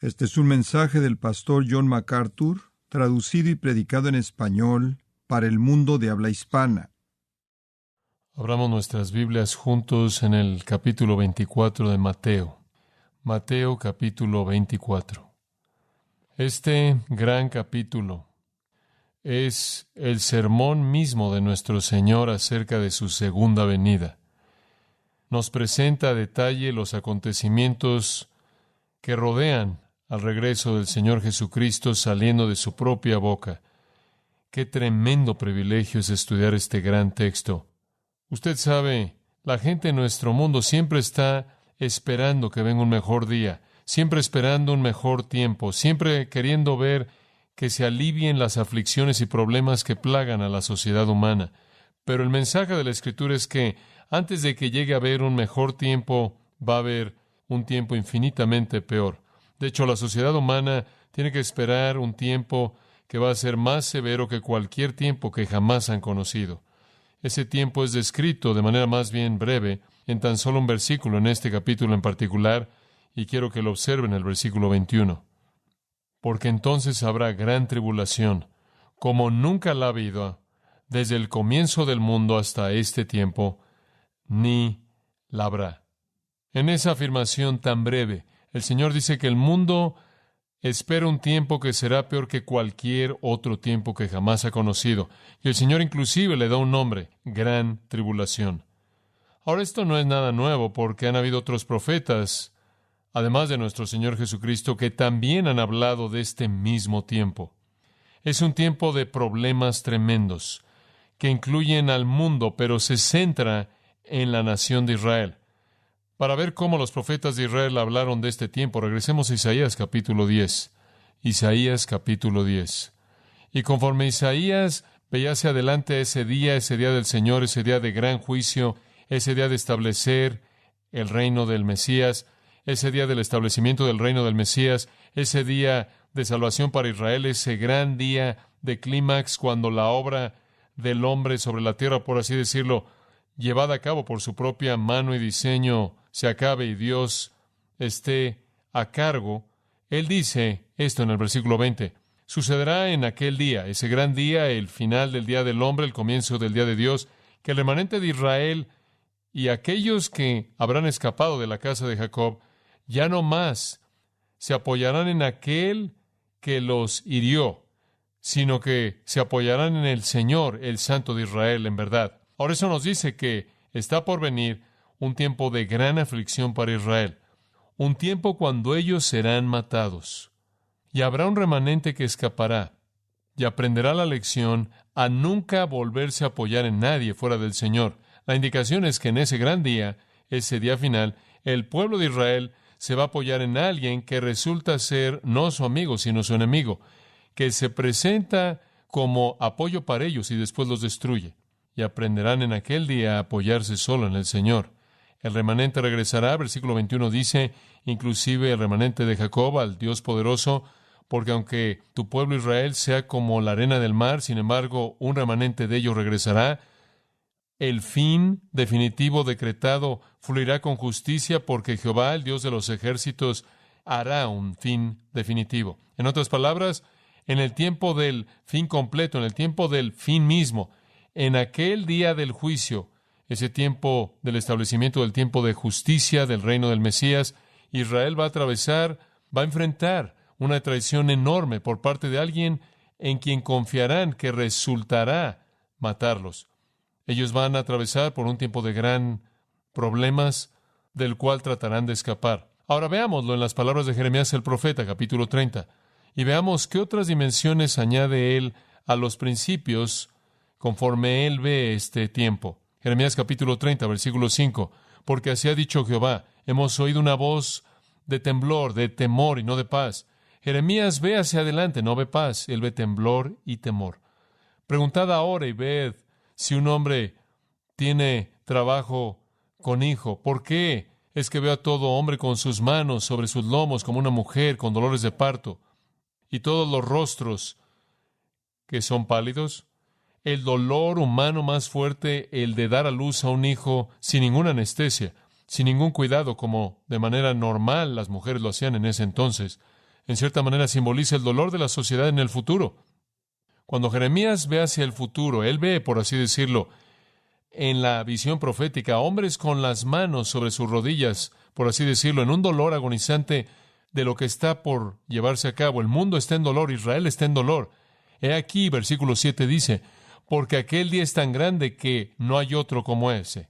Este es un mensaje del pastor John MacArthur, traducido y predicado en español para el mundo de habla hispana. Abramos nuestras Biblias juntos en el capítulo 24 de Mateo. Mateo capítulo 24. Este gran capítulo es el sermón mismo de nuestro Señor acerca de su segunda venida. Nos presenta a detalle los acontecimientos que rodean al regreso del Señor Jesucristo saliendo de su propia boca. Qué tremendo privilegio es estudiar este gran texto. Usted sabe, la gente en nuestro mundo siempre está esperando que venga un mejor día, siempre esperando un mejor tiempo, siempre queriendo ver que se alivien las aflicciones y problemas que plagan a la sociedad humana. Pero el mensaje de la Escritura es que antes de que llegue a haber un mejor tiempo, va a haber un tiempo infinitamente peor. De hecho, la sociedad humana tiene que esperar un tiempo que va a ser más severo que cualquier tiempo que jamás han conocido. Ese tiempo es descrito de manera más bien breve en tan solo un versículo en este capítulo en particular, y quiero que lo observen en el versículo 21. Porque entonces habrá gran tribulación, como nunca la ha habido, desde el comienzo del mundo hasta este tiempo, ni la habrá. En esa afirmación tan breve, el Señor dice que el mundo espera un tiempo que será peor que cualquier otro tiempo que jamás ha conocido. Y el Señor inclusive le da un nombre, gran tribulación. Ahora, esto no es nada nuevo porque han habido otros profetas, además de nuestro Señor Jesucristo, que también han hablado de este mismo tiempo. Es un tiempo de problemas tremendos que incluyen al mundo, pero se centra en la nación de Israel. Para ver cómo los profetas de Israel hablaron de este tiempo, regresemos a Isaías capítulo 10. Isaías capítulo 10. Y conforme Isaías veía hacia adelante ese día del Señor, ese día de gran juicio, ese día de establecer el reino del Mesías, ese día del establecimiento del reino del Mesías, ese día de salvación para Israel, ese gran día de clímax cuando la obra del hombre sobre la tierra, por así decirlo, llevada a cabo por su propia mano y diseño, se acabe y Dios esté a cargo. Él dice esto en el versículo 20. Sucederá en aquel día, ese gran día, el final del día del hombre, el comienzo del día de Dios, que el remanente de Israel y aquellos que habrán escapado de la casa de Jacob ya no más se apoyarán en aquel que los hirió, sino que se apoyarán en el Señor, el Santo de Israel, en verdad. Ahora eso nos dice que está por venir un tiempo de gran aflicción para Israel, un tiempo cuando ellos serán matados. Y habrá un remanente que escapará y aprenderá la lección a nunca volverse a apoyar en nadie fuera del Señor. La indicación es que en ese gran día, ese día final, el pueblo de Israel se va a apoyar en alguien que resulta ser no su amigo, sino su enemigo, que se presenta como apoyo para ellos y después los destruye. Y aprenderán en aquel día a apoyarse solo en el Señor. El remanente regresará, versículo 21 dice, inclusive el remanente de Jacob, al Dios poderoso, porque aunque tu pueblo Israel sea como la arena del mar, sin embargo, un remanente de ellos regresará. El fin definitivo decretado fluirá con justicia, porque Jehová, el Dios de los ejércitos, hará un fin definitivo. En otras palabras, en el tiempo del fin completo, en el tiempo del fin mismo, en aquel día del juicio, ese tiempo del establecimiento del tiempo de justicia del reino del Mesías, Israel va a enfrentar una traición enorme por parte de alguien en quien confiarán que resultará matarlos. Ellos van a atravesar por un tiempo de gran problemas del cual tratarán de escapar. Ahora veámoslo en las palabras de Jeremías el profeta, capítulo 30, y veamos qué otras dimensiones añade él a los principios conforme él ve este tiempo. Jeremías capítulo 30, versículo 5. Porque así ha dicho Jehová, hemos oído una voz de temblor, de temor y no de paz. Jeremías ve hacia adelante, no ve paz, él ve temblor y temor. Preguntad ahora y ved si un hombre tiene trabajo con hijo. ¿Por qué es que veo a todo hombre con sus manos sobre sus lomos como una mujer con dolores de parto? Y todos los rostros que son pálidos. El dolor humano más fuerte, el de dar a luz a un hijo sin ninguna anestesia, sin ningún cuidado, como de manera normal las mujeres lo hacían en ese entonces. En cierta manera simboliza el dolor de la sociedad en el futuro. Cuando Jeremías ve hacia el futuro, él ve, por así decirlo, en la visión profética, hombres con las manos sobre sus rodillas, por así decirlo, en un dolor agonizante de lo que está por llevarse a cabo. El mundo está en dolor, Israel está en dolor. He aquí, versículo 7 dice, porque aquel día es tan grande que no hay otro como ese.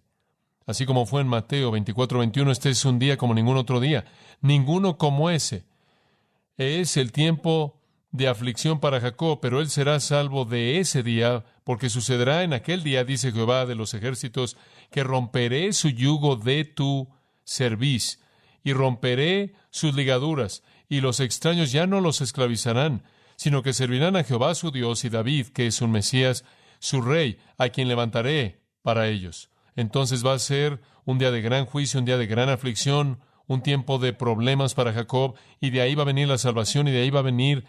Así como fue en Mateo 24:21, este es un día como ningún otro día, ninguno como ese. Es el tiempo de aflicción para Jacob, pero él será salvo de ese día, porque sucederá en aquel día, dice Jehová de los ejércitos, que romperé su yugo de tu cerviz, y romperé sus ligaduras, y los extraños ya no los esclavizarán, sino que servirán a Jehová su Dios y David, que es un Mesías, su rey, a quien levantaré para ellos. Entonces va a ser un día de gran juicio, un día de gran aflicción, un tiempo de problemas para Jacob, y de ahí va a venir la salvación, y de ahí va a venir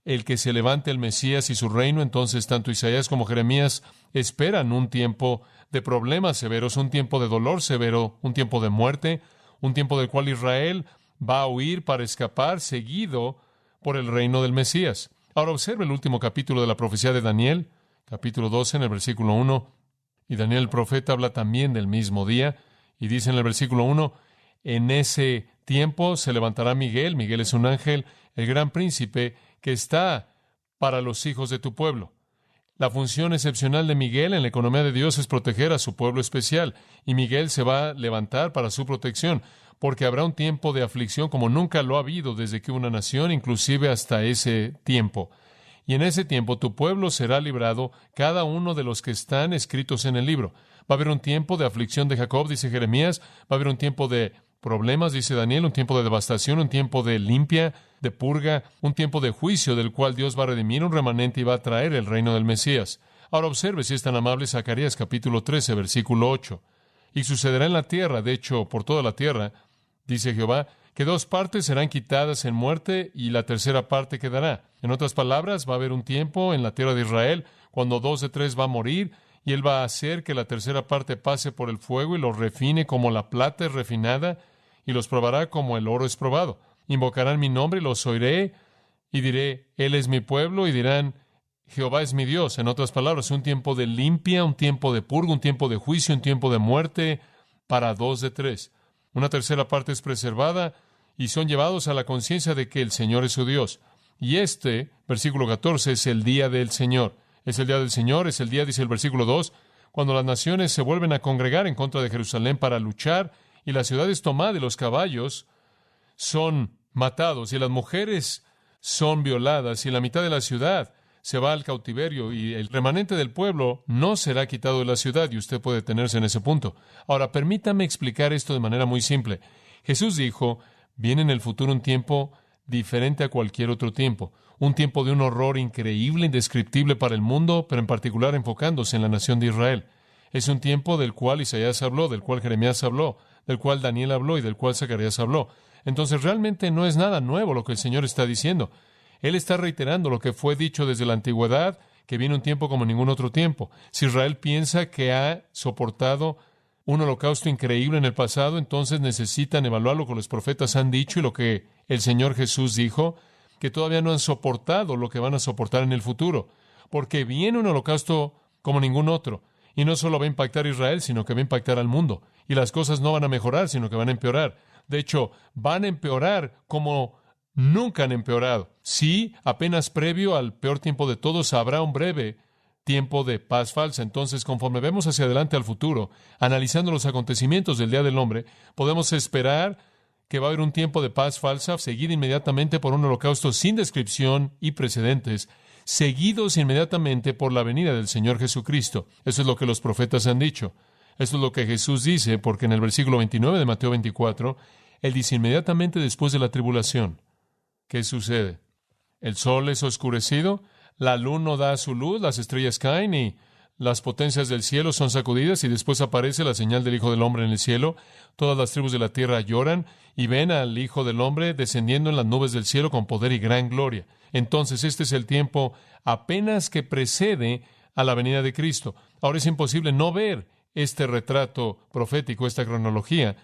el que se levante el Mesías y su reino. Entonces tanto Isaías como Jeremías esperan un tiempo de problemas severos, un tiempo de dolor severo, un tiempo de muerte, un tiempo del cual Israel va a huir para escapar, seguido por el reino del Mesías. Ahora observe el último capítulo de la profecía de Daniel, capítulo 12, en el versículo 1, y Daniel el profeta habla también del mismo día, y dice en el versículo 1, en ese tiempo se levantará Miguel, Miguel es un ángel, el gran príncipe, que está para los hijos de tu pueblo. La función excepcional de Miguel en la economía de Dios es proteger a su pueblo especial, y Miguel se va a levantar para su protección, porque habrá un tiempo de aflicción como nunca lo ha habido desde que hubo una nación, inclusive hasta ese tiempo. Y en ese tiempo tu pueblo será librado, cada uno de los que están escritos en el libro. Va a haber un tiempo de aflicción de Jacob, dice Jeremías, va a haber un tiempo de problemas, dice Daniel, un tiempo de devastación, un tiempo de limpia, de purga, un tiempo de juicio del cual Dios va a redimir un remanente y va a traer el reino del Mesías. Ahora observe, si es tan amable, Zacarías capítulo 13, versículo 8. Y sucederá en la tierra, de hecho, por toda la tierra, dice Jehová, que 2 partes serán quitadas en muerte y la tercera parte quedará. En otras palabras, va a haber un tiempo en la tierra de Israel cuando 2 de 3 va a morir, y Él va a hacer que la tercera parte pase por el fuego y los refine como la plata es refinada, y los probará como el oro es probado. Invocarán mi nombre y los oiré, y diré, Él es mi pueblo, y dirán, Jehová es mi Dios. En otras palabras, un tiempo de limpia, un tiempo de purga, un tiempo de juicio, un tiempo de muerte para 2 de 3. Una tercera parte es preservada, y son llevados a la conciencia de que el Señor es su Dios. Y este, versículo 14, es el día del Señor. Es el día del Señor, es el día, dice el versículo 2, cuando las naciones se vuelven a congregar en contra de Jerusalén para luchar, y la ciudad es tomada y los caballos son matados, y las mujeres son violadas, y la mitad de la ciudad se va al cautiverio, y el remanente del pueblo no será quitado de la ciudad, y usted puede detenerse en ese punto. Ahora, permítame explicar esto de manera muy simple. Jesús dijo, viene en el futuro un tiempo diferente a cualquier otro tiempo, un tiempo de un horror increíble, indescriptible para el mundo, pero en particular enfocándose en la nación de Israel. Es un tiempo del cual Isaías habló, del cual Jeremías habló, del cual Daniel habló y del cual Zacarías habló. Entonces realmente no es nada nuevo lo que el Señor está diciendo. Él está reiterando lo que fue dicho desde la antigüedad, que viene un tiempo como ningún otro tiempo. Si Israel piensa que ha soportado un holocausto increíble en el pasado, entonces necesitan evaluar lo que los profetas han dicho y lo que el Señor Jesús dijo, que todavía no han soportado lo que van a soportar en el futuro, porque viene un holocausto como ningún otro, y no solo va a impactar a Israel, sino que va a impactar al mundo, y las cosas no van a mejorar, sino que van a empeorar. De hecho, van a empeorar como nunca han empeorado. Sí, apenas previo al peor tiempo de todos, habrá un breve tiempo de paz falsa. Entonces, conforme vemos hacia adelante al futuro, analizando los acontecimientos del Día del Hombre, podemos esperar que va a haber un tiempo de paz falsa, seguido inmediatamente por un holocausto sin descripción y precedentes, seguidos inmediatamente por la venida del Señor Jesucristo. Eso es lo que los profetas han dicho. Eso es lo que Jesús dice, porque en el versículo 29 de Mateo 24, Él dice inmediatamente después de la tribulación, ¿qué sucede? El sol es oscurecido, la luna no da su luz, las estrellas caen y las potencias del cielo son sacudidas, y después aparece la señal del Hijo del Hombre en el cielo. Todas las tribus de la tierra lloran y ven al Hijo del Hombre descendiendo en las nubes del cielo con poder y gran gloria. Entonces, este es el tiempo apenas que precede a la venida de Cristo. Ahora es imposible no ver este retrato profético, esta cronología,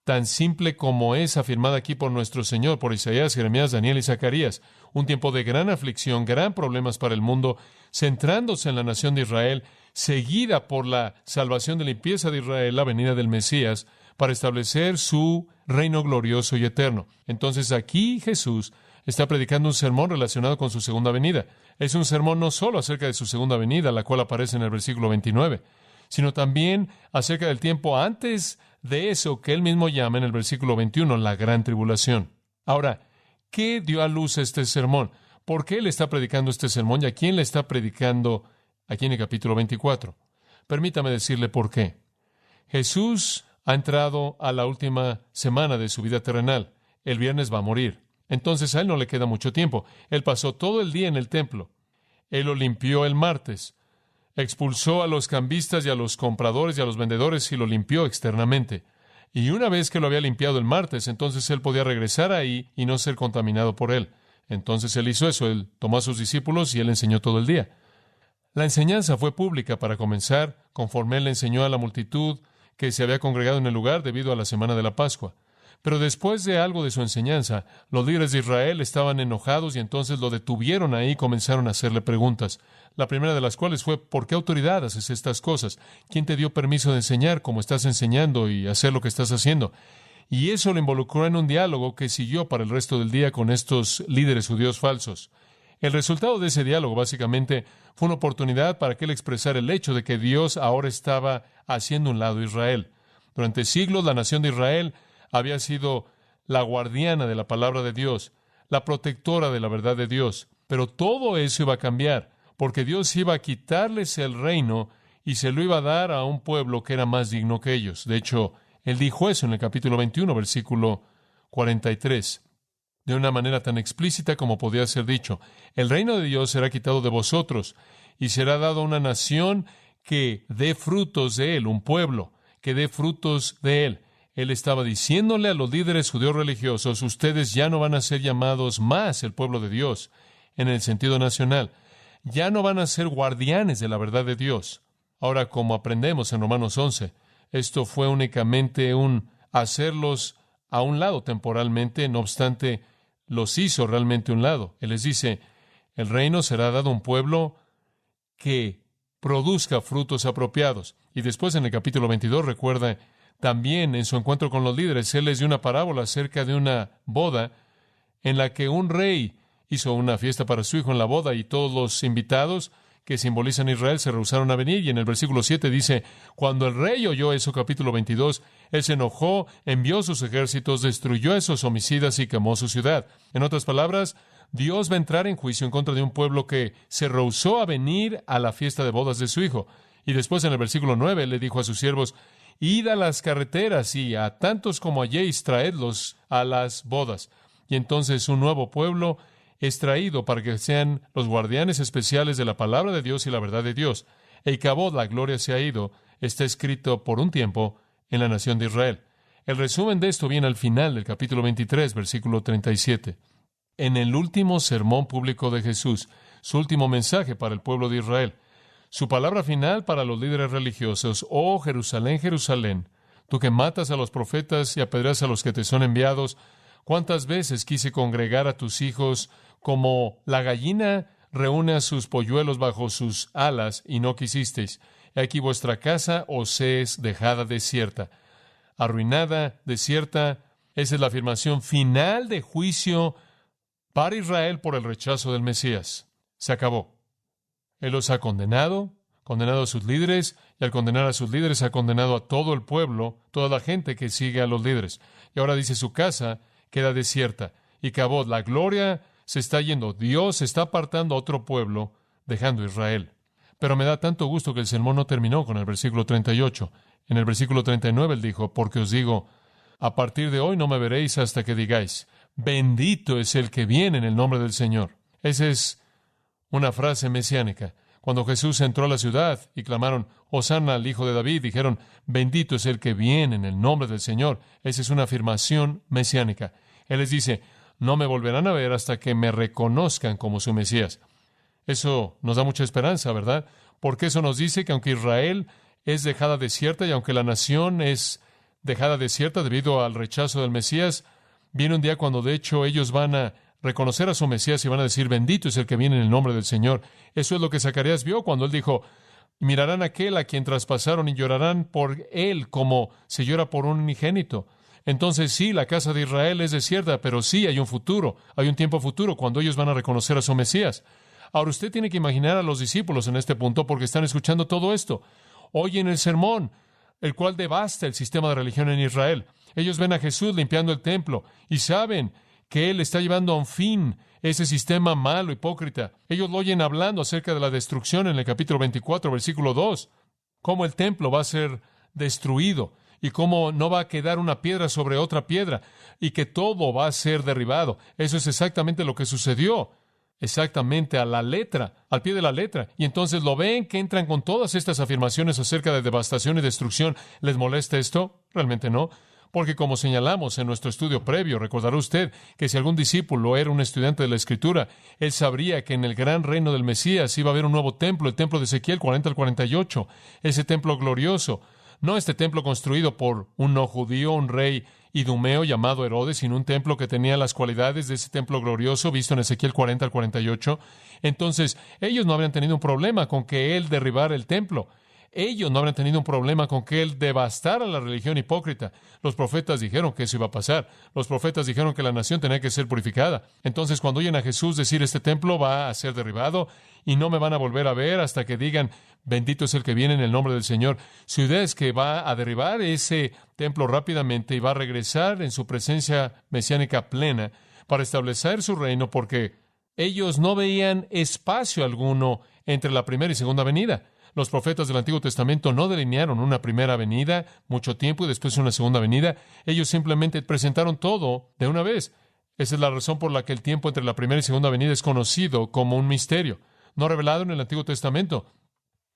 tan simple como es afirmada aquí por nuestro Señor, por Isaías, Jeremías, Daniel y Zacarías. Un tiempo de gran aflicción, gran problemas para el mundo, centrándose en la nación de Israel, seguida por la salvación de la limpieza de Israel, la venida del Mesías, para establecer su reino glorioso y eterno. Entonces aquí Jesús está predicando un sermón relacionado con su segunda venida. Es un sermón no solo acerca de su segunda venida, la cual aparece en el versículo 29, sino también acerca del tiempo antes de eso que él mismo llama en el versículo 21, la gran tribulación. Ahora, ¿qué dio a luz este sermón? ¿Por qué él está predicando este sermón y a quién le está predicando aquí en el capítulo 24? Permítame decirle por qué. Jesús ha entrado a la última semana de su vida terrenal. El viernes va a morir. Entonces a él no le queda mucho tiempo. Él pasó todo el día en el templo. Él lo limpió el martes. Expulsó a los cambistas y a los compradores y a los vendedores y lo limpió externamente. Y una vez que lo había limpiado el martes, entonces él podía regresar ahí y no ser contaminado por él. Entonces él hizo eso. Él tomó a sus discípulos y él enseñó todo el día. La enseñanza fue pública para comenzar, conforme él enseñó a la multitud que se había congregado en el lugar debido a la semana de la Pascua. Pero después de algo de su enseñanza, los líderes de Israel estaban enojados y entonces lo detuvieron ahí y comenzaron a hacerle preguntas. La primera de las cuales fue, ¿por qué autoridad haces estas cosas? ¿Quién te dio permiso de enseñar como estás enseñando y hacer lo que estás haciendo? Y eso lo involucró en un diálogo que siguió para el resto del día con estos líderes judíos falsos. El resultado de ese diálogo, básicamente, fue una oportunidad para que él expresara el hecho de que Dios ahora estaba haciendo un lado a Israel. Durante siglos, la nación de Israel había sido la guardiana de la palabra de Dios, la protectora de la verdad de Dios. Pero todo eso iba a cambiar, porque Dios iba a quitarles el reino y se lo iba a dar a un pueblo que era más digno que ellos. De hecho, él dijo eso en el capítulo 21, versículo 43. De una manera tan explícita como podía ser dicho. El reino de Dios será quitado de vosotros y será dado a una nación que dé frutos de él, un pueblo que dé frutos de él. Él estaba diciéndole a los líderes judíos religiosos, ustedes ya no van a ser llamados más el pueblo de Dios en el sentido nacional. Ya no van a ser guardianes de la verdad de Dios. Ahora, como aprendemos en Romanos 11, esto fue únicamente un hacerlos a un lado temporalmente, no obstante, los hizo realmente a un lado. Él les dice, el reino será dado a un pueblo que produzca frutos apropiados. Y después en el capítulo 22, recuerda, también en su encuentro con los líderes, él les dio una parábola acerca de una boda en la que un rey hizo una fiesta para su hijo en la boda y todos los invitados que simbolizan a Israel se rehusaron a venir. Y en el versículo 7 dice, cuando el rey oyó eso, capítulo 22, él se enojó, envió sus ejércitos, destruyó a esos homicidas y quemó su ciudad. En otras palabras, Dios va a entrar en juicio en contra de un pueblo que se rehusó a venir a la fiesta de bodas de su hijo. Y después en el versículo 9 le dijo a sus siervos, id a las carreteras y a tantos como halléis, traedlos a las bodas. Y entonces un nuevo pueblo es traído para que sean los guardianes especiales de la palabra de Dios y la verdad de Dios. E Icabod, la gloria se ha ido, está escrito por un tiempo en la nación de Israel. El resumen de esto viene al final del capítulo 23, versículo 37. En el último sermón público de Jesús, su último mensaje para el pueblo de Israel, su palabra final para los líderes religiosos, oh Jerusalén, Jerusalén, tú que matas a los profetas y apedreas a los que te son enviados, ¿cuántas veces quise congregar a tus hijos como la gallina reúne a sus polluelos bajo sus alas y no quisisteis? He aquí vuestra casa os es dejada desierta, arruinada, desierta. Esa es la afirmación final de juicio para Israel por el rechazo del Mesías. Se acabó. Él los ha condenado a sus líderes, y al condenar a sus líderes ha condenado a todo el pueblo, toda la gente que sigue a los líderes. Y ahora dice, su casa queda desierta. Y Icabod, la gloria se está yendo. Dios se está apartando a otro pueblo, dejando a Israel. Pero me da tanto gusto que el sermón no terminó con el versículo 38. En el versículo 39 él dijo, porque os digo, a partir de hoy no me veréis hasta que digáis, bendito es el que viene en el nombre del Señor. Esa es una frase mesiánica. Cuando Jesús entró a la ciudad y clamaron, Hosanna al Hijo de David, dijeron, bendito es el que viene en el nombre del Señor. Esa es una afirmación mesiánica. Él les dice, no me volverán a ver hasta que me reconozcan como su Mesías. Eso nos da mucha esperanza, ¿verdad? Porque eso nos dice que aunque Israel es dejada desierta y aunque la nación es dejada desierta debido al rechazo del Mesías. Viene un día cuando de hecho ellos van a reconocer a su Mesías y van a decir, bendito es el que viene en el nombre del Señor. Eso es lo que Zacarías vio cuando él dijo, mirarán a aquel a quien traspasaron y llorarán por él como se llora por un unigénito. Entonces sí, la casa de Israel es desierta, pero sí hay un futuro, hay un tiempo futuro cuando ellos van a reconocer a su Mesías. Ahora usted tiene que imaginar a los discípulos en este punto porque están escuchando todo esto. Oyen el sermón, el cual devasta el sistema de religión en Israel. Ellos ven a Jesús limpiando el templo y saben que Él está llevando a un fin ese sistema malo, hipócrita. Ellos lo oyen hablando acerca de la destrucción en el capítulo 24, versículo 2. Cómo el templo va a ser destruido y cómo no va a quedar una piedra sobre otra piedra y que todo va a ser derribado. Eso es exactamente lo que sucedió. Exactamente a la letra, al pie de la letra. Y entonces lo ven que entran con todas estas afirmaciones acerca de devastación y destrucción. ¿Les molesta esto? Realmente no. Porque como señalamos en nuestro estudio previo, recordará usted que si algún discípulo era un estudiante de la Escritura, él sabría que en el gran reino del Mesías iba a haber un nuevo templo, el templo de Ezequiel 40 al 48, ese templo glorioso. No este templo construido por un no judío, un rey idumeo llamado Herodes, sino un templo que tenía las cualidades de ese templo glorioso visto en Ezequiel 40 al 48. Entonces, ellos no habrían tenido un problema con que él derribara el templo. Ellos no habrían tenido un problema con que él devastara la religión hipócrita. Los profetas dijeron que eso iba a pasar. Los profetas dijeron que la nación tenía que ser purificada. Entonces, cuando oyen a Jesús decir, este templo va a ser derribado y no me van a volver a ver hasta que digan, bendito es el que viene en el nombre del Señor. Su idea es que va a derribar ese templo rápidamente y va a regresar en su presencia mesiánica plena para establecer su reino, porque ellos no veían espacio alguno entre la primera y segunda venida. Los profetas del Antiguo Testamento no delinearon una primera venida, mucho tiempo, y después una segunda venida. Ellos simplemente presentaron todo de una vez. Esa es la razón por la que el tiempo entre la primera y segunda venida es conocido como un misterio, no revelado en el Antiguo Testamento.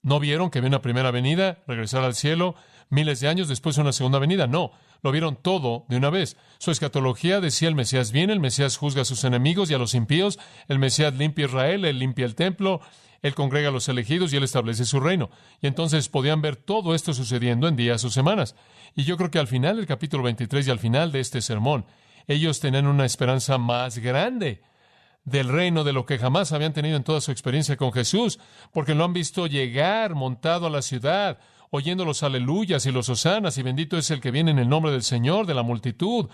No vieron que había una primera venida, regresar al cielo, miles de años después una segunda venida. No, lo vieron todo de una vez. Su escatología decía, el Mesías viene, el Mesías juzga a sus enemigos y a los impíos, el Mesías limpia a Israel, él limpia el templo, él congrega a los elegidos y él establece su reino. Y entonces podían ver todo esto sucediendo en días o semanas. Y yo creo que al final del capítulo 23 y al final de este sermón, ellos tenían una esperanza más grande del reino de lo que jamás habían tenido en toda su experiencia con Jesús, porque lo han visto llegar montado a la ciudad, oyendo los aleluyas y los hosanas, y bendito es el que viene en el nombre del Señor, de la multitud.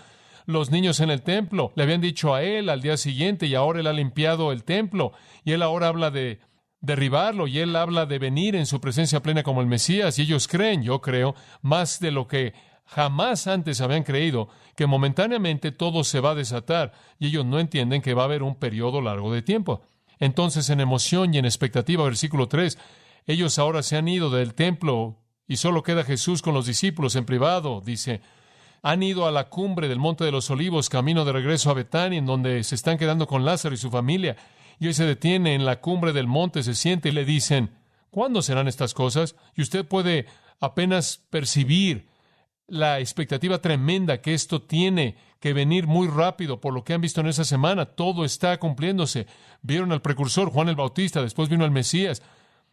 Los niños en el templo le habían dicho a él al día siguiente, y ahora él ha limpiado el templo, y él ahora habla de derribarlo, y él habla de venir en su presencia plena como el Mesías, y ellos creen, yo creo, más de lo que jamás antes habían creído, que momentáneamente todo se va a desatar, y ellos no entienden que va a haber un periodo largo de tiempo. Entonces, en emoción y en expectativa, versículo 3, ellos ahora se han ido del templo, y solo queda Jesús con los discípulos en privado, dice. Han ido a la cumbre del Monte de los Olivos, camino de regreso a Betania, en donde se están quedando con Lázaro y su familia. Y hoy se detiene en la cumbre del monte, se siente y le dicen, ¿cuándo serán estas cosas? Y usted puede apenas percibir la expectativa tremenda que esto tiene que venir muy rápido por lo que han visto en esa semana. Todo está cumpliéndose. Vieron al precursor, Juan el Bautista, después vino el Mesías.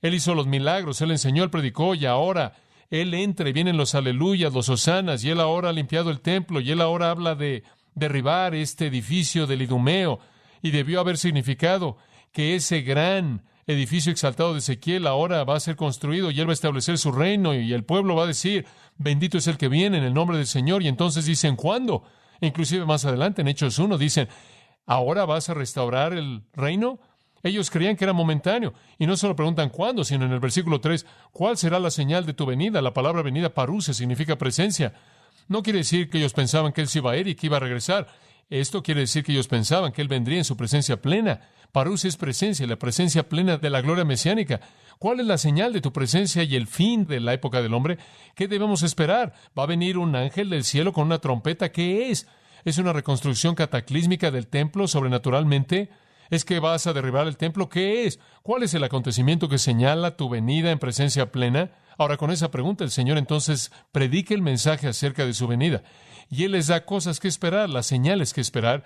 Él hizo los milagros, él enseñó, él predicó, y ahora él entra y vienen los aleluyas, los hosanas, y él ahora ha limpiado el templo, y él ahora habla de derribar este edificio del Idumeo, y debió haber significado que ese gran edificio exaltado de Ezequiel ahora va a ser construido, y él va a establecer su reino, y el pueblo va a decir, bendito es el que viene en el nombre del Señor. Y entonces dicen, ¿cuándo? Inclusive más adelante, en Hechos 1, dicen, ¿ahora vas a restaurar el reino? Ellos creían que era momentáneo, y no solo preguntan cuándo, sino en el versículo 3, ¿cuál será la señal de tu venida? La palabra venida, paruse, significa presencia. No quiere decir que ellos pensaban que él se iba a ir y que iba a regresar. Esto quiere decir que ellos pensaban que él vendría en su presencia plena. Paruse es presencia, la presencia plena de la gloria mesiánica. ¿Cuál es la señal de tu presencia y el fin de la época del hombre? ¿Qué debemos esperar? ¿Va a venir un ángel del cielo con una trompeta? ¿Qué es? ¿Es una reconstrucción cataclísmica del templo sobrenaturalmente? ¿Es que vas a derribar el templo? ¿Qué es? ¿Cuál es el acontecimiento que señala tu venida en presencia plena? Ahora, con esa pregunta, el Señor entonces predica el mensaje acerca de su venida. Y Él les da cosas que esperar, las señales que esperar.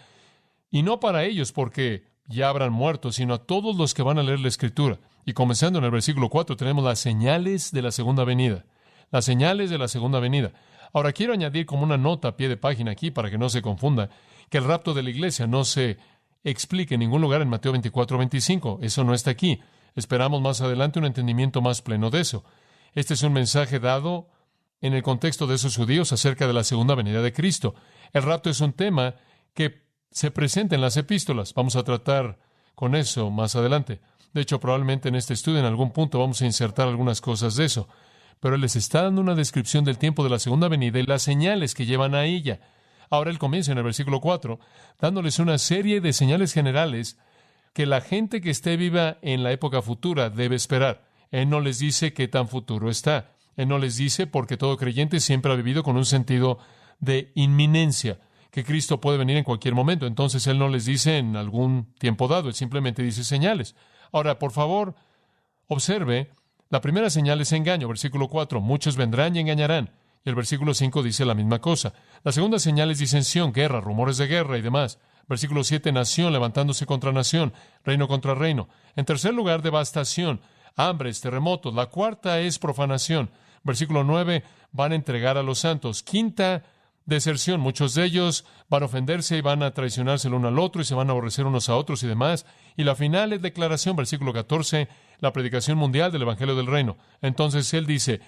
Y no para ellos, porque ya habrán muerto, sino a todos los que van a leer la Escritura. Y comenzando en el versículo 4, tenemos las señales de la segunda venida. Las señales de la segunda venida. Ahora, quiero añadir como una nota a pie de página aquí para que no se confunda, que el rapto de la iglesia no se explica en ningún lugar en Mateo 24:25. Eso no está aquí. Esperamos más adelante un entendimiento más pleno de eso. Este es un mensaje dado en el contexto de esos judíos acerca de la segunda venida de Cristo. El rapto es un tema que se presenta en las epístolas. Vamos a tratar con eso más adelante. De hecho, probablemente en este estudio en algún punto vamos a insertar algunas cosas de eso. Pero Él les está dando una descripción del tiempo de la segunda venida y las señales que llevan a ella. Ahora Él comienza en el versículo 4, dándoles una serie de señales generales que la gente que esté viva en la época futura debe esperar. Él no les dice qué tan futuro está. Él no les dice porque todo creyente siempre ha vivido con un sentido de inminencia, que Cristo puede venir en cualquier momento. Entonces Él no les dice en algún tiempo dado, Él simplemente dice señales. Ahora, por favor, observe, la primera señal es engaño, versículo 4, muchos vendrán y engañarán. Y el versículo 5 dice la misma cosa. La segunda señal es disensión, guerra, rumores de guerra y demás. Versículo 7, nación levantándose contra nación, reino contra reino. En tercer lugar, devastación, hambres, terremotos. La cuarta es profanación. Versículo 9, van a entregar a los santos. Quinta, deserción. Muchos de ellos van a ofenderse y van a traicionarse el uno al otro y se van a aborrecer unos a otros y demás. Y la final es declaración, versículo 14, la predicación mundial del Evangelio del Reino. Entonces Él dice,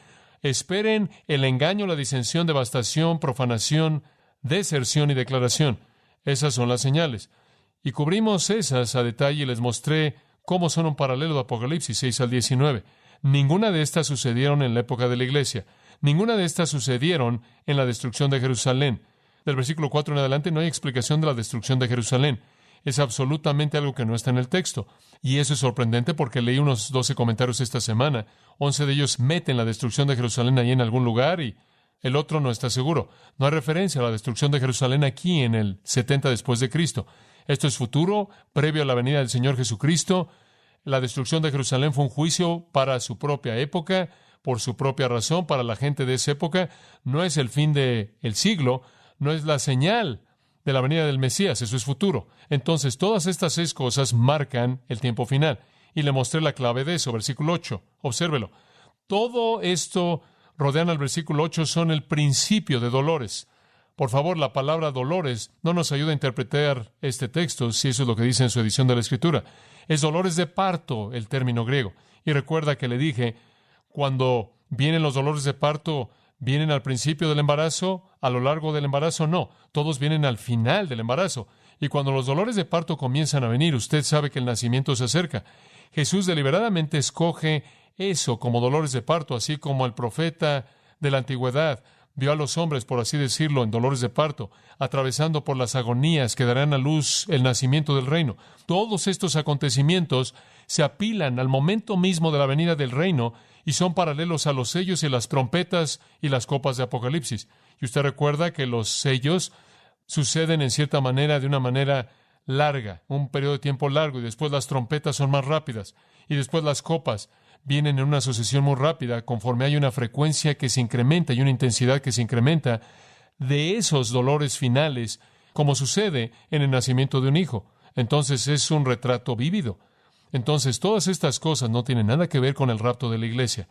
esperen el engaño, la disensión, devastación, profanación, deserción y declaración. Esas son las señales. Y cubrimos esas a detalle y les mostré cómo son un paralelo de Apocalipsis 6 al 19. Ninguna de estas sucedieron en la época de la iglesia. Ninguna de estas sucedieron en la destrucción de Jerusalén. Del versículo 4 en adelante no hay explicación de la destrucción de Jerusalén. Es absolutamente algo que no está en el texto. Y eso es sorprendente porque leí unos 12 comentarios esta semana. 11 de ellos meten la destrucción de Jerusalén ahí en algún lugar y el otro no está seguro. No hay referencia a la destrucción de Jerusalén aquí en el 70 después de Cristo. Esto es futuro, previo a la venida del Señor Jesucristo. La destrucción de Jerusalén fue un juicio para su propia época, por su propia razón, para la gente de esa época. No es el fin del siglo, no es la señal de la venida del Mesías, eso es futuro. Entonces, todas estas 6 cosas marcan el tiempo final. Y le mostré la clave de eso, versículo 8. Obsérvelo. Todo esto rodean al versículo 8 son el principio de dolores. Por favor, la palabra dolores no nos ayuda a interpretar este texto, si eso es lo que dice en su edición de la Escritura. Es dolores de parto, el término griego. Y recuerda que le dije, cuando vienen los dolores de parto, ¿vienen al principio del embarazo? ¿A lo largo del embarazo? No, todos vienen al final del embarazo. Y cuando los dolores de parto comienzan a venir, usted sabe que el nacimiento se acerca. Jesús deliberadamente escoge eso como dolores de parto, así como el profeta de la antigüedad vio a los hombres, por así decirlo, en dolores de parto, atravesando por las agonías que darán a luz el nacimiento del reino. Todos estos acontecimientos se apilan al momento mismo de la venida del reino y son paralelos a los sellos y las trompetas y las copas de Apocalipsis. Y usted recuerda que los sellos suceden en cierta manera, de una manera larga, un periodo de tiempo largo, y después las trompetas son más rápidas, y después las copas vienen en una sucesión muy rápida, conforme hay una frecuencia que se incrementa y una intensidad que se incrementa de esos dolores finales, como sucede en el nacimiento de un hijo. Entonces es un retrato vívido. Entonces todas estas cosas no tienen nada que ver con el rapto de la iglesia.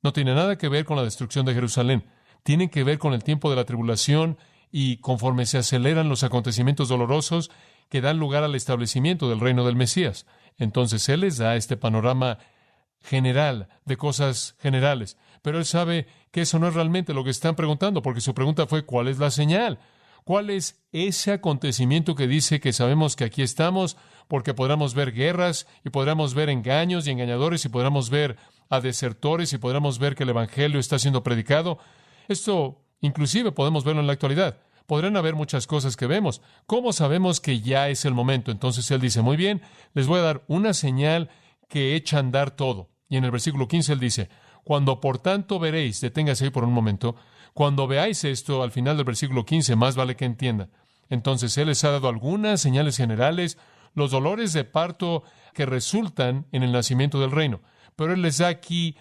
No tienen nada que ver con la destrucción de Jerusalén. Tienen que ver con el tiempo de la tribulación y conforme se aceleran los acontecimientos dolorosos que dan lugar al establecimiento del reino del Mesías. Entonces Él les da este panorama general, de cosas generales. Pero Él sabe que eso no es realmente lo que están preguntando, porque su pregunta fue, ¿cuál es la señal? ¿Cuál es ese acontecimiento que dice que sabemos que aquí estamos? Porque podremos ver guerras, y podremos ver engaños y engañadores, y podremos ver a desertores, y podremos ver que el Evangelio está siendo predicado. Esto, inclusive, podemos verlo en la actualidad. Podrán haber muchas cosas que vemos. ¿Cómo sabemos que ya es el momento? Entonces Él dice, muy bien, les voy a dar una señal que echa a andar todo. Y en el versículo 15 Él dice, cuando por tanto veréis, deténgase ahí por un momento, cuando veáis esto, al final del versículo 15, más vale que entiendan. Entonces Él les ha dado algunas señales generales, los dolores de parto que resultan en el nacimiento del reino. Pero Él les da aquí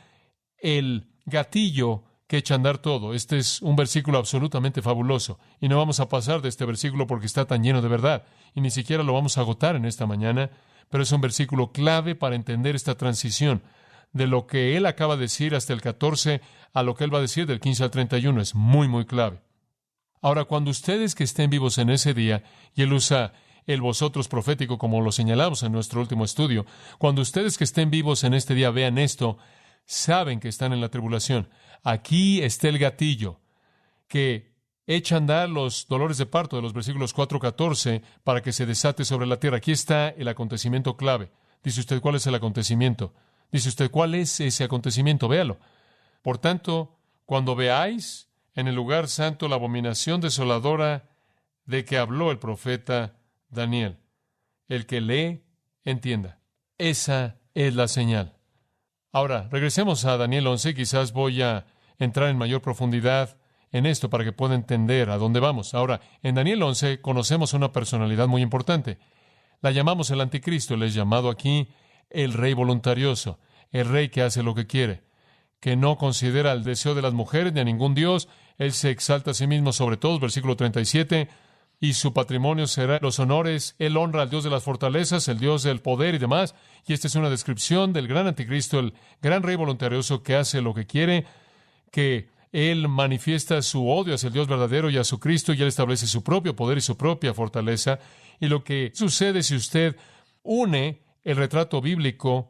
el gatillo que echa a andar todo. Este es un versículo absolutamente fabuloso. Y no vamos a pasar de este versículo porque está tan lleno de verdad. Y ni siquiera lo vamos a agotar en esta mañana. Pero es un versículo clave para entender esta transición de lo que él acaba de decir hasta el 14 a lo que él va a decir del 15 al 31. Es muy, muy clave. Ahora, cuando ustedes que estén vivos en ese día, y él usa el vosotros profético como lo señalamos en nuestro último estudio, cuando ustedes que estén vivos en este día vean esto, saben que están en la tribulación. Aquí está el gatillo que echa a andar los dolores de parto de los versículos 4 a 14 para que se desate sobre la tierra. Aquí está el acontecimiento clave. Dice usted, ¿cuál es el acontecimiento? Dice usted, ¿cuál es ese acontecimiento? Véalo. Por tanto, cuando veáis en el lugar santo la abominación desoladora de que habló el profeta Daniel, el que lee, entienda. Esa es la señal. Ahora, regresemos a Daniel 11. Quizás voy a entrar en mayor profundidad en esto para que pueda entender a dónde vamos. Ahora, en Daniel 11 conocemos una personalidad muy importante. La llamamos el anticristo. Él es llamado aquí el rey voluntarioso, el rey que hace lo que quiere, que no considera el deseo de las mujeres ni a ningún dios. Él se exalta a sí mismo sobre todos, versículo 37, y su patrimonio será los honores. Él honra al Dios de las fortalezas, el Dios del poder y demás. Y esta es una descripción del gran anticristo, el gran rey voluntarioso que hace lo que quiere, que él manifiesta su odio hacia el Dios verdadero y a su Cristo, y él establece su propio poder y su propia fortaleza. Y lo que sucede si usted une el retrato bíblico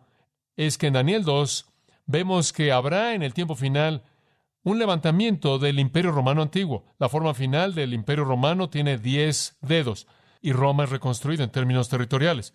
es que en Daniel 2 vemos que habrá en el tiempo final un levantamiento del Imperio Romano antiguo. La forma final del Imperio Romano tiene 10 dedos y Roma es reconstruida en términos territoriales.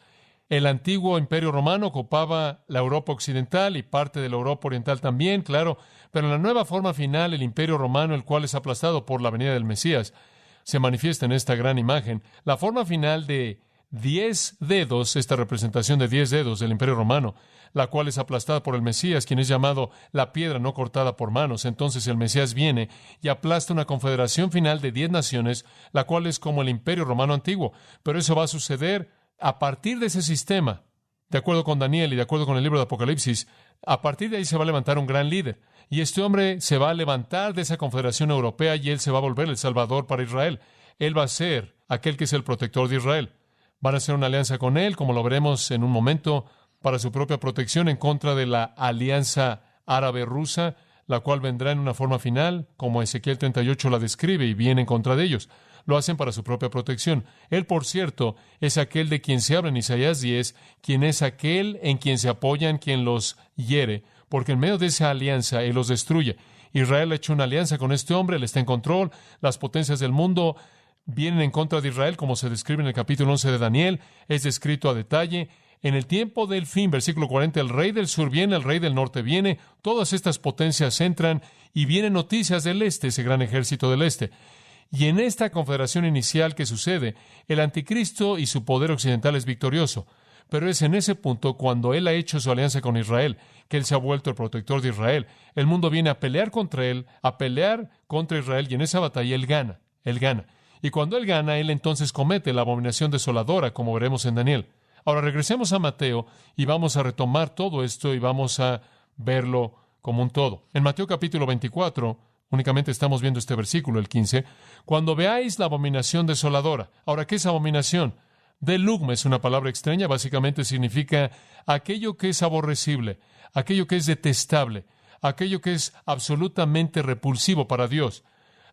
El antiguo Imperio Romano ocupaba la Europa occidental y parte de la Europa oriental también, claro, pero en la nueva forma final el Imperio Romano, el cual es aplastado por la venida del Mesías, se manifiesta en esta gran imagen. La forma final de 10 dedos, esta representación de 10 dedos del Imperio Romano, la cual es aplastada por el Mesías, quien es llamado la piedra no cortada por manos. Entonces el Mesías viene y aplasta una confederación final de 10 naciones, la cual es como el Imperio Romano antiguo. Pero eso va a suceder a partir de ese sistema, de acuerdo con Daniel y de acuerdo con el libro de Apocalipsis. A partir de ahí se va a levantar un gran líder. Y este hombre se va a levantar de esa confederación europea y él se va a volver el Salvador para Israel. Él va a ser aquel que es el protector de Israel. Van a hacer una alianza con él, como lo veremos en un momento, para su propia protección en contra de la alianza árabe-rusa, la cual vendrá en una forma final, como Ezequiel 38 la describe, y viene en contra de ellos. Lo hacen para su propia protección. Él, por cierto, es aquel de quien se habla en Isaías 10, quien es aquel en quien se apoyan, quien los hiere, porque en medio de esa alianza Él los destruye. Israel ha hecho una alianza con este hombre, Él está en control, las potencias del mundo vienen en contra de Israel, como se describe en el capítulo 11 de Daniel, es descrito a detalle. En el tiempo del fin, versículo 40, el rey del sur viene, el rey del norte viene, todas estas potencias entran y vienen noticias del este, ese gran ejército del este. Y en esta confederación inicial que sucede, el anticristo y su poder occidental es victorioso. Pero es en ese punto, cuando él ha hecho su alianza con Israel, que él se ha vuelto el protector de Israel. El mundo viene a pelear contra él, a pelear contra Israel, y en esa batalla él gana, él gana. Y cuando él gana, él entonces comete la abominación desoladora, como veremos en Daniel. Ahora regresemos a Mateo y vamos a retomar todo esto y vamos a verlo como un todo. En Mateo capítulo 24, únicamente estamos viendo este versículo, el 15, cuando veáis la abominación desoladora. Ahora, ¿qué es abominación? Delugma es una palabra extraña, básicamente significa aquello que es aborrecible, aquello que es detestable, aquello que es absolutamente repulsivo para Dios.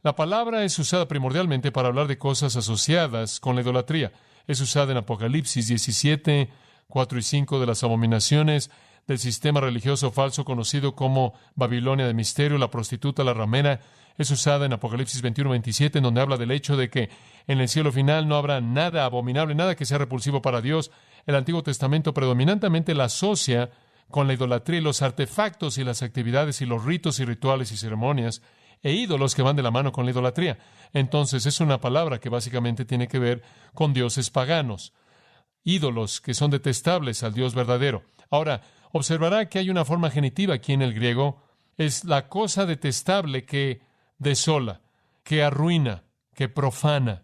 La palabra es usada primordialmente para hablar de cosas asociadas con la idolatría. Es usada en Apocalipsis 17, 4 y 5 de las abominaciones del sistema religioso falso conocido como Babilonia de misterio, la prostituta, la ramera. Es usada en Apocalipsis 21, 27, en donde habla del hecho de que en el cielo final no habrá nada abominable, nada que sea repulsivo para Dios. El Antiguo Testamento predominantemente la asocia con la idolatría y los artefactos y las actividades y los ritos y rituales y ceremonias e ídolos que van de la mano con la idolatría. Entonces es una palabra que básicamente tiene que ver con dioses paganos, ídolos que son detestables al Dios verdadero. Ahora, observará que hay una forma genitiva aquí en el griego. Es la cosa detestable que desola, que arruina, que profana.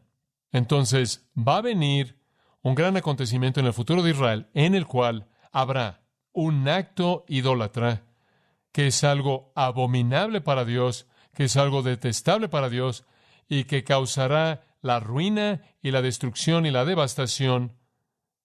Entonces va a venir un gran acontecimiento en el futuro de Israel en el cual habrá un acto idólatra que es algo abominable para Dios, que es algo detestable para Dios y que causará la ruina y la destrucción y la devastación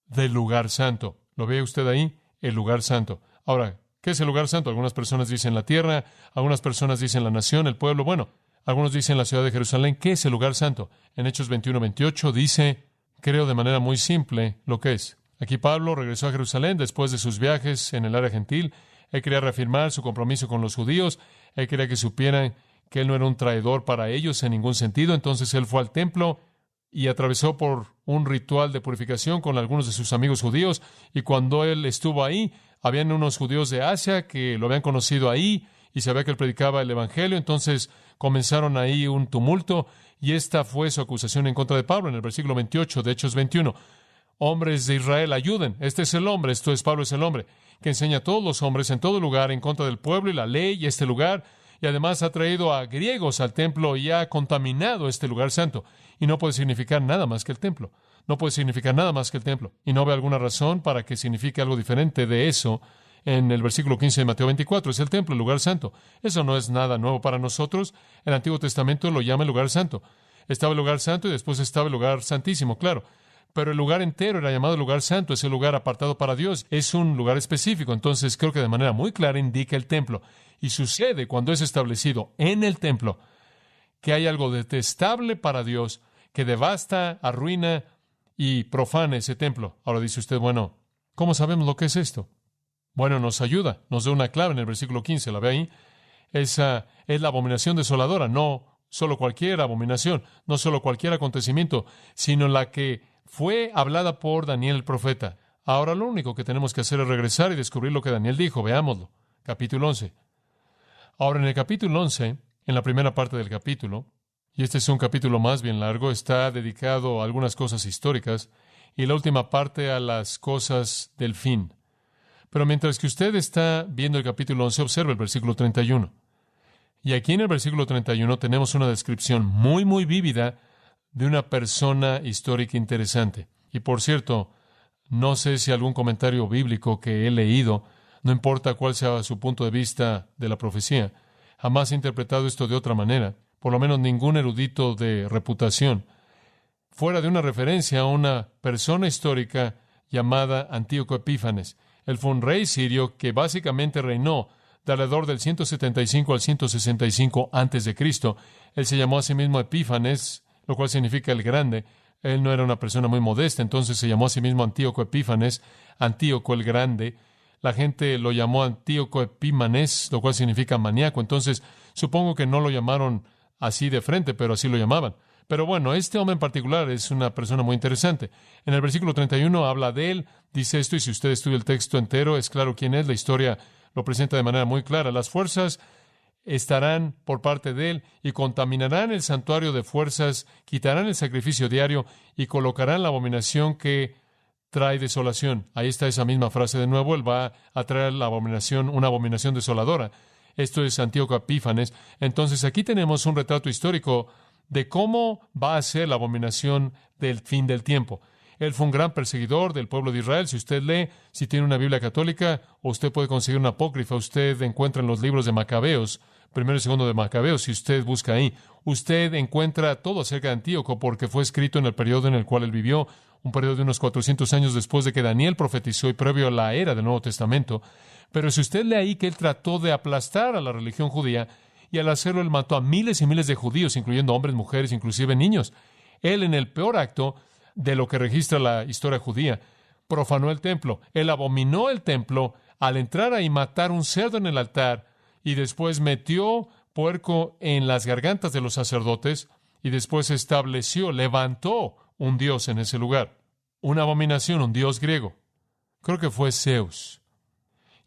del lugar santo. ¿Lo ve usted ahí? El lugar santo. Ahora, ¿Qué es el lugar santo? Algunas personas dicen la tierra, algunas personas dicen la nación, el pueblo. Bueno, algunos dicen la ciudad de Jerusalén. ¿Qué es el lugar santo? En Hechos 21:28 dice, creo de manera muy simple, lo que es. Aquí Pablo regresó a Jerusalén después de sus viajes en el área gentil. Él quería reafirmar su compromiso con los judíos. Él quería que supieran que él no era un traidor para ellos en ningún sentido. Entonces él fue al templo y atravesó por un ritual de purificación con algunos de sus amigos judíos. Y cuando él estuvo ahí, habían unos judíos de Asia que lo habían conocido ahí y sabía que él predicaba el evangelio. Entonces comenzaron ahí un tumulto y esta fue su acusación en contra de Pablo en el versículo 28 de Hechos 21. Hombres de Israel, ayuden. Este es el hombre, esto es Pablo, es el hombre que enseña a todos los hombres en todo lugar en contra del pueblo y la ley y este lugar, y además ha traído a griegos al templo y ha contaminado este lugar santo. Y no puede significar nada más que el templo. No puede significar nada más que el templo. Y no ve alguna razón para que signifique algo diferente de eso en el versículo 15 de Mateo 24. Es el templo, el lugar santo. Eso no es nada nuevo para nosotros. El Antiguo Testamento lo llama el lugar santo. Estaba el lugar santo y después estaba el lugar santísimo, claro. Pero el lugar entero era llamado lugar santo, es el lugar apartado para Dios, es un lugar específico. Entonces creo que de manera muy clara indica el templo. Y sucede cuando es establecido en el templo que hay algo detestable para Dios que devasta, arruina y profana ese templo. Ahora dice usted, bueno, ¿cómo sabemos lo que es esto? Bueno, nos ayuda, nos da una clave en el versículo 15, ¿la ve ahí? Esa es la abominación desoladora, no solo cualquier abominación, no solo cualquier acontecimiento, sino la que fue hablada por Daniel el profeta. Ahora lo único que tenemos que hacer es regresar y descubrir lo que Daniel dijo. Veámoslo. Capítulo 11. Ahora en el capítulo 11, en la primera parte del capítulo, y este es un capítulo más bien largo, está dedicado a algunas cosas históricas y la última parte a las cosas del fin. Pero mientras que usted está viendo el capítulo 11, observe el versículo 31. Y aquí en el versículo 31 tenemos una descripción muy, muy vívida de una persona histórica interesante. Y por cierto, no sé si algún comentario bíblico que he leído, no importa cuál sea su punto de vista de la profecía, jamás he interpretado esto de otra manera, por lo menos ningún erudito de reputación, fuera de una referencia a una persona histórica llamada Antíoco Epífanes. Él fue un rey sirio que básicamente reinó de alrededor del 175 al 165 antes de Cristo. Él se llamó a sí mismo Epífanes, lo cual significa el grande. Él no era una persona muy modesta, entonces se llamó a sí mismo Antíoco Epífanes, Antíoco el Grande. La gente lo llamó Antíoco Epímanes, lo cual significa maníaco. Entonces, supongo que no lo llamaron así de frente, pero así lo llamaban. Pero bueno, este hombre en particular es una persona muy interesante. En el versículo 31 habla de él, dice esto, y si usted estudia el texto entero, es claro quién es. La historia lo presenta de manera muy clara. Las fuerzas estarán por parte de él y contaminarán el santuario de fuerzas, quitarán el sacrificio diario y colocarán la abominación que trae desolación. Ahí está esa misma frase de nuevo. Él va a traer la abominación, una abominación desoladora. Esto es Antíoco Epífanes. Entonces aquí tenemos un retrato histórico de cómo va a ser la abominación del fin del tiempo. Él fue un gran perseguidor del pueblo de Israel. Si usted lee, si tiene una Biblia católica, o usted puede conseguir una apócrifa, usted encuentra en los libros de Macabeos, primero y segundo de Macabeos, si usted busca ahí, usted encuentra todo acerca de Antíoco, porque fue escrito en el periodo en el cual él vivió, un periodo de unos 400 años después de que Daniel profetizó y previo a la era del Nuevo Testamento. Pero si usted lee ahí que él trató de aplastar a la religión judía, y al hacerlo él mató a miles y miles de judíos, incluyendo hombres, mujeres, inclusive niños. Él, en el peor acto de lo que registra la historia judía, profanó el templo. Él abominó el templo al entrar ahí, matar un cerdo en el altar, y después metió puerco en las gargantas de los sacerdotes, y después estableció, levantó un dios en ese lugar. Una abominación, un dios griego. Creo que fue Zeus.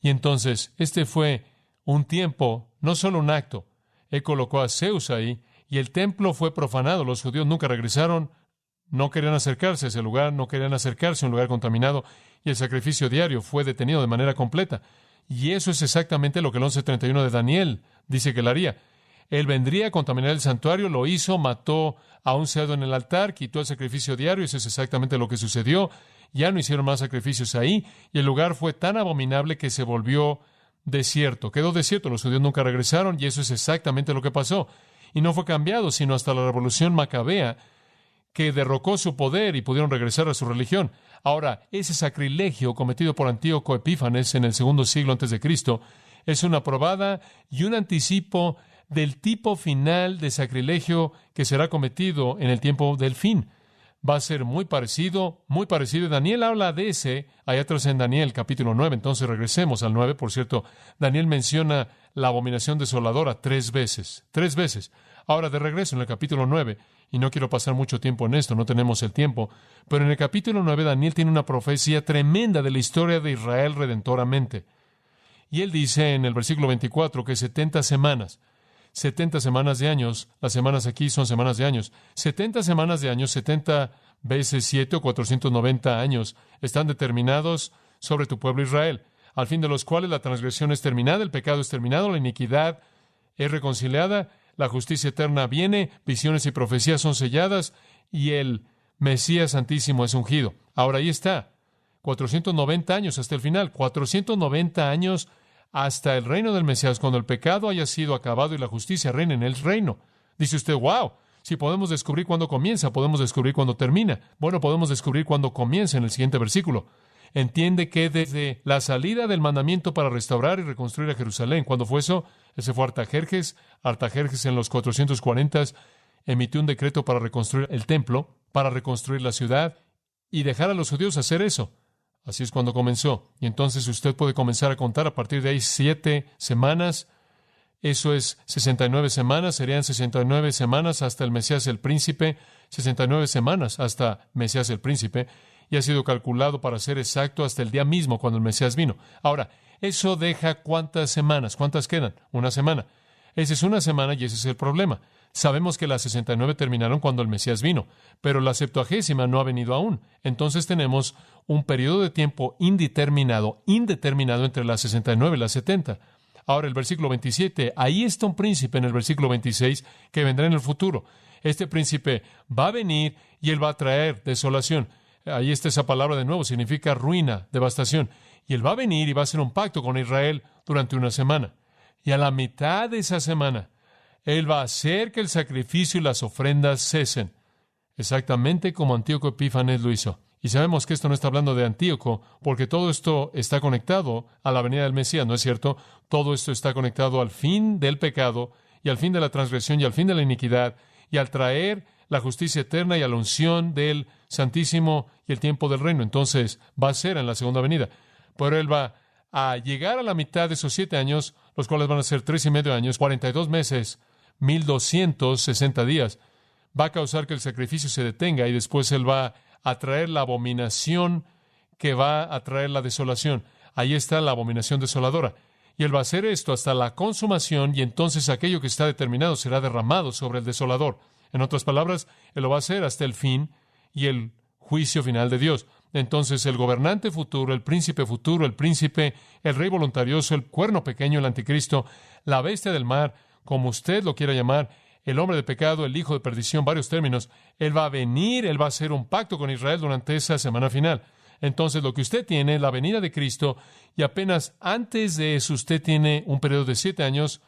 Y entonces, este fue un tiempo, no solo un acto. Él colocó a Zeus ahí, y el templo fue profanado. Los judíos nunca regresaron, no querían acercarse a ese lugar, no querían acercarse a un lugar contaminado, y el sacrificio diario fue detenido de manera completa. Y eso es exactamente lo que el 11:31 de Daniel dice que él haría. Él vendría a contaminar el santuario, lo hizo, mató a un cerdo en el altar, quitó el sacrificio diario, eso es exactamente lo que sucedió. Ya no hicieron más sacrificios ahí, y el lugar fue tan abominable que se volvió desierto. Quedó desierto, los judíos nunca regresaron, y eso es exactamente lo que pasó. Y no fue cambiado, sino hasta la revolución macabea, que derrocó su poder y pudieron regresar a su religión. Ahora, ese sacrilegio cometido por Antíoco Epífanes en el segundo siglo antes de Cristo es una probada y un anticipo del tipo final de sacrilegio que será cometido en el tiempo del fin. Va a ser muy parecido, muy parecido. Daniel habla de ese allá atrás en Daniel capítulo 9. Entonces regresemos al 9. Por cierto, Daniel menciona la abominación desoladora 3 veces. 3 veces. Ahora, de regreso en el capítulo 9, y no quiero pasar mucho tiempo en esto, no tenemos el tiempo, pero en el capítulo 9 Daniel tiene una profecía tremenda de la historia de Israel redentoramente. Y él dice en el versículo 24 que 70 semanas de años, las semanas aquí son semanas de años, 70 semanas de años, 70 veces 7 o 490 años, están determinados sobre tu pueblo Israel, al fin de los cuales la transgresión es terminada, el pecado es terminado, la iniquidad es reconciliada, la justicia eterna viene, visiones y profecías son selladas, y el Mesías Santísimo es ungido. Ahora ahí está, 490 años hasta el final, 490 años hasta el reino del Mesías, cuando el pecado haya sido acabado y la justicia reine en el reino. Dice usted, wow, si podemos descubrir cuándo comienza, podemos descubrir cuándo termina. Bueno, podemos descubrir cuándo comienza en el siguiente versículo. Entiende que desde la salida del mandamiento para restaurar y reconstruir a Jerusalén, ¿cuándo fue eso? Ese fue Artajerjes. Artajerjes en los 440 emitió un decreto para reconstruir el templo, para reconstruir la ciudad y dejar a los judíos hacer eso. Así es cuando comenzó. Y entonces usted puede comenzar a contar a partir de ahí 7 semanas. Eso es 69 semanas. Serían 69 semanas hasta el Mesías el Príncipe. 69 semanas hasta Mesías el Príncipe. Y ha sido calculado para ser exacto hasta el día mismo cuando el Mesías vino. Ahora, eso deja ¿cuántas semanas? ¿Cuántas quedan? Una semana. Esa es una semana y ese es el problema. Sabemos que las 69 terminaron cuando el Mesías vino, pero la 70ª no ha venido aún. Entonces tenemos un periodo de tiempo indeterminado entre las 69 y las 70. Ahora el versículo 27, ahí está un príncipe en el versículo 26 que vendrá en el futuro. Este príncipe va a venir y él va a traer desolación. Ahí está esa palabra de nuevo, significa ruina, devastación. Y él va a venir y va a hacer un pacto con Israel durante una semana. Y a la mitad de esa semana, él va a hacer que el sacrificio y las ofrendas cesen, exactamente como Antíoco Epífanes lo hizo. Y sabemos que esto no está hablando de Antíoco, porque todo esto está conectado a la venida del Mesías, ¿no es cierto? Todo esto está conectado al fin del pecado, y al fin de la transgresión, y al fin de la iniquidad, y al traer la justicia eterna y a la unción del Santísimo y el tiempo del reino. Entonces, va a ser en la segunda venida. Pero él va a llegar a la mitad de esos 7 años, los cuales van a ser 3 y medio años, 42 meses, 1260 días. Va a causar que el sacrificio se detenga y después él va a traer la abominación que va a traer la desolación. Ahí está la abominación desoladora. Y él va a hacer esto hasta la consumación y entonces aquello que está determinado será derramado sobre el desolador. En otras palabras, él lo va a hacer hasta el fin y el juicio final de Dios. Entonces el gobernante futuro, el príncipe, el rey voluntarioso, el cuerno pequeño, el anticristo, la bestia del mar, como usted lo quiera llamar, el hombre de pecado, el hijo de perdición, varios términos, él va a venir, él va a hacer un pacto con Israel durante esa semana final. Entonces lo que usted tiene es la venida de Cristo y apenas antes de eso usted tiene un periodo de 7 años.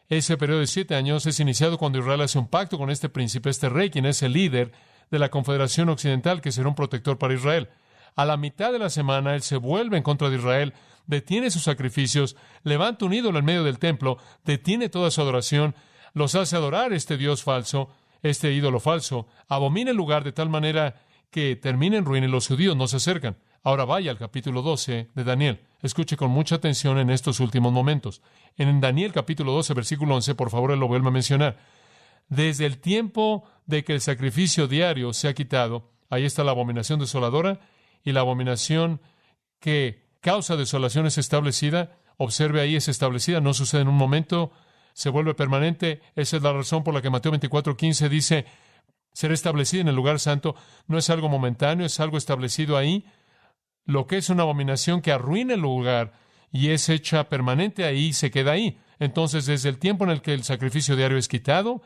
Ese periodo de 7 años es iniciado cuando Israel hace un pacto con este príncipe, este rey, quien es el líder de la Confederación Occidental, que será un protector para Israel. A la mitad de la semana, él se vuelve en contra de Israel, detiene sus sacrificios, levanta un ídolo en medio del templo, detiene toda su adoración, los hace adorar este Dios falso, este ídolo falso, abomina el lugar de tal manera que termina en ruina y los judíos no se acercan. Ahora vaya al capítulo 12 de Daniel. Escuche con mucha atención en estos últimos momentos. En Daniel capítulo 12, versículo 11, por favor, él lo vuelve a mencionar. Desde el tiempo de que el sacrificio diario se ha quitado, ahí está la abominación desoladora y la abominación que causa desolación es establecida. Observe, ahí es establecida, no sucede en un momento, se vuelve permanente. Esa es la razón por la que Mateo 24:15 dice, será establecida en el lugar santo. No es algo momentáneo, es algo establecido ahí. Lo que es una abominación que arruina el lugar y es hecha permanente ahí, se queda ahí. Entonces, desde el tiempo en el que el sacrificio diario es quitado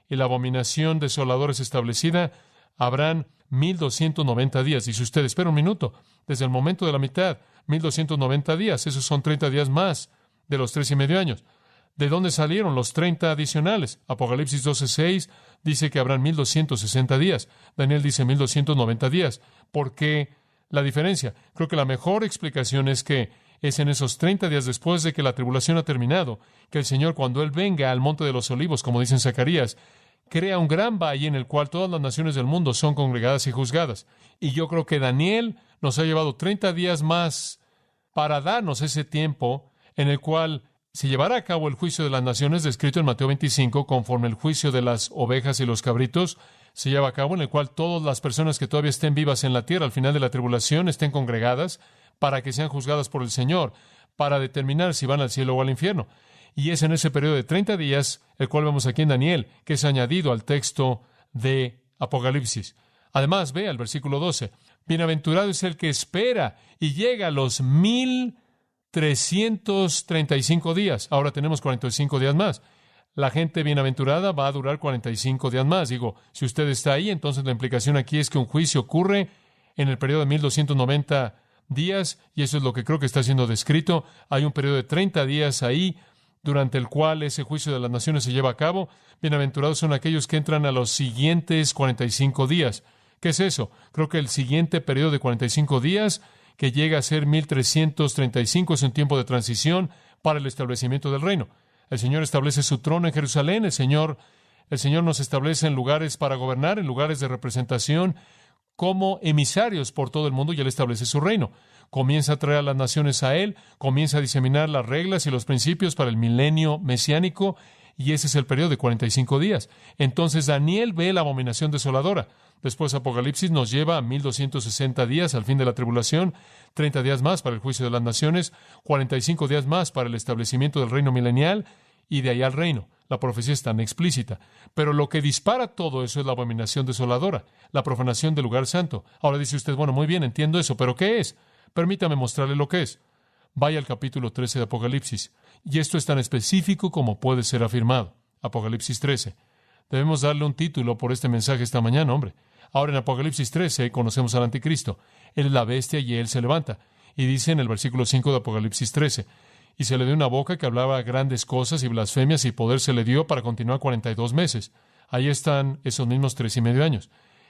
y la abominación desoladora es establecida, habrán 1290 días. Dice usted, espera un minuto, desde el momento de la mitad, 1290 días, esos son 30 días más de los 3 y medio años. ¿De dónde salieron los 30 adicionales? Apocalipsis 12:6 dice que habrán 1260 días. Daniel dice 1290 días. ¿Por qué la diferencia? Creo que la mejor explicación es que es en esos 30 días después de que la tribulación ha terminado, que el Señor, cuando Él venga al Monte de los Olivos, como dice en Zacarías, crea un gran valle en el cual todas las naciones del mundo son congregadas y juzgadas. Y yo creo que Daniel nos ha llevado 30 días más para darnos ese tiempo en el cual se llevará a cabo el juicio de las naciones descrito en Mateo 25, conforme el juicio de las ovejas y los cabritos se lleva a cabo, en el cual todas las personas que todavía estén vivas en la tierra al final de la tribulación estén congregadas para que sean juzgadas por el Señor, para determinar si van al cielo o al infierno. Y es en ese periodo de 30 días, el cual vemos aquí en Daniel, que es añadido al texto de Apocalipsis. Además, vea el versículo 12. Bienaventurado es el que espera y llega a los 1335 días. Ahora tenemos 45 días más. La gente bienaventurada va a durar 45 días más. Digo, si usted está ahí, entonces la implicación aquí es que un juicio ocurre en el periodo de 1290 días, y eso es lo que creo que está siendo descrito. Hay un periodo de 30 días ahí, durante el cual ese juicio de las naciones se lleva a cabo. Bienaventurados son aquellos que entran a los siguientes 45 días. ¿Qué es eso? Creo que el siguiente periodo de 45 días, que llega a ser 1335, es un tiempo de transición para el establecimiento del reino. El Señor establece su trono en Jerusalén. El Señor nos establece en lugares para gobernar, en lugares de representación, como emisarios por todo el mundo, y Él establece su reino. Comienza a traer a las naciones a Él, comienza a diseminar las reglas y los principios para el milenio mesiánico, y ese es el periodo de 45 días. Entonces Daniel ve la abominación desoladora. Después Apocalipsis nos lleva a 1260 días al fin de la tribulación, 30 días más para el juicio de las naciones, 45 días más para el establecimiento del reino milenial, y de ahí al reino. La profecía es tan explícita. Pero lo que dispara todo eso es la abominación desoladora, la profanación del lugar santo. Ahora dice usted, bueno, muy bien, entiendo eso, ¿pero qué es? Permítame mostrarle lo que es. Vaya al capítulo 13 de Apocalipsis. Y esto es tan específico como puede ser afirmado. Apocalipsis 13. Debemos darle un título por este mensaje esta mañana, hombre. Ahora en Apocalipsis 13 conocemos al anticristo. Él es la bestia y él se levanta. Y dice en el versículo 5 de Apocalipsis 13, y se le dio una boca que hablaba grandes cosas y blasfemias, y poder se le dio para continuar 42 meses. Ahí están esos mismos 3.5 años.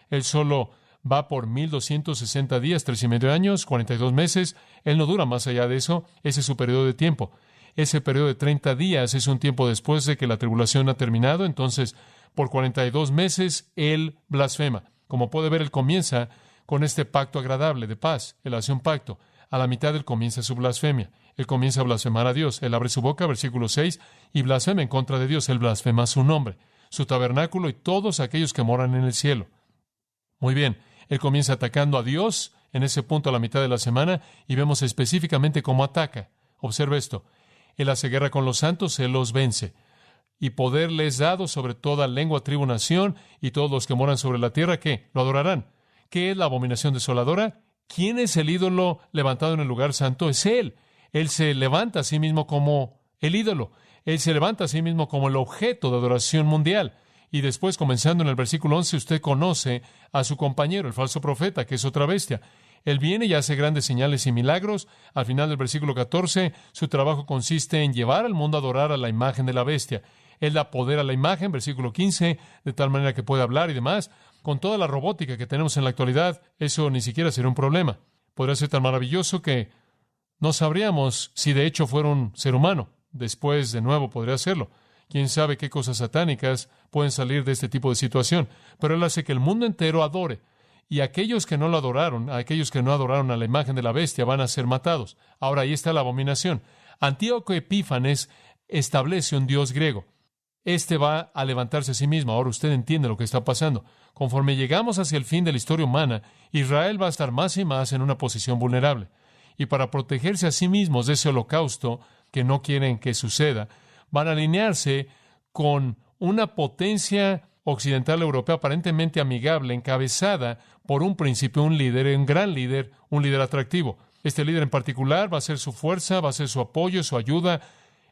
Él solo va por 1260 días, 3.5 años, 42 meses. Él no dura más allá de eso. Ese es su periodo de tiempo. Ese periodo de 30 días es un tiempo después de que la tribulación ha terminado. Entonces, por 42 meses, él blasfema. Como puede ver, él comienza con este pacto agradable de paz. Él hace un pacto. A la mitad él comienza su blasfemia. Él comienza a blasfemar a Dios. Él abre su boca, versículo 6, y blasfema en contra de Dios. Él blasfema su nombre, su tabernáculo y todos aquellos que moran en el cielo. Muy bien, él comienza atacando a Dios en ese punto a la mitad de la semana, y vemos específicamente cómo ataca. Observe esto. Él hace guerra con los santos, él los vence. Y poder les dado sobre toda lengua, tribu, nación, y todos los que moran sobre la tierra, ¿qué? Lo adorarán. ¿Qué es la abominación desoladora? ¿Quién es el ídolo levantado en el lugar santo? Es Él. Él se levanta a sí mismo como el ídolo. Él se levanta a sí mismo como el objeto de adoración mundial. Y después, comenzando en el versículo 11, usted conoce a su compañero, el falso profeta, que es otra bestia. Él viene y hace grandes señales y milagros. Al final del versículo 14, su trabajo consiste en llevar al mundo a adorar a la imagen de la bestia. Él da poder a la imagen, versículo 15, de tal manera que puede hablar y demás. Con toda la robótica que tenemos en la actualidad, eso ni siquiera sería un problema. Podría ser tan maravilloso que no sabríamos si de hecho fuera un ser humano. Después, de nuevo, podría serlo. Quién sabe qué cosas satánicas pueden salir de este tipo de situación. Pero Él hace que el mundo entero adore. Y aquellos que no lo adoraron, aquellos que no adoraron a la imagen de la bestia, van a ser matados. Ahora, ahí está la abominación. Antíoco Epífanes establece un dios griego. Este va a levantarse a sí mismo. Ahora usted entiende lo que está pasando. Conforme llegamos hacia el fin de la historia humana, Israel va a estar más y más en una posición vulnerable. Y para protegerse a sí mismos de ese holocausto que no quieren que suceda, van a alinearse con una potencia occidental europea aparentemente amigable, encabezada por un príncipe, un líder, un gran líder, un líder atractivo. Este líder en particular va a ser su fuerza, va a ser su apoyo, su ayuda.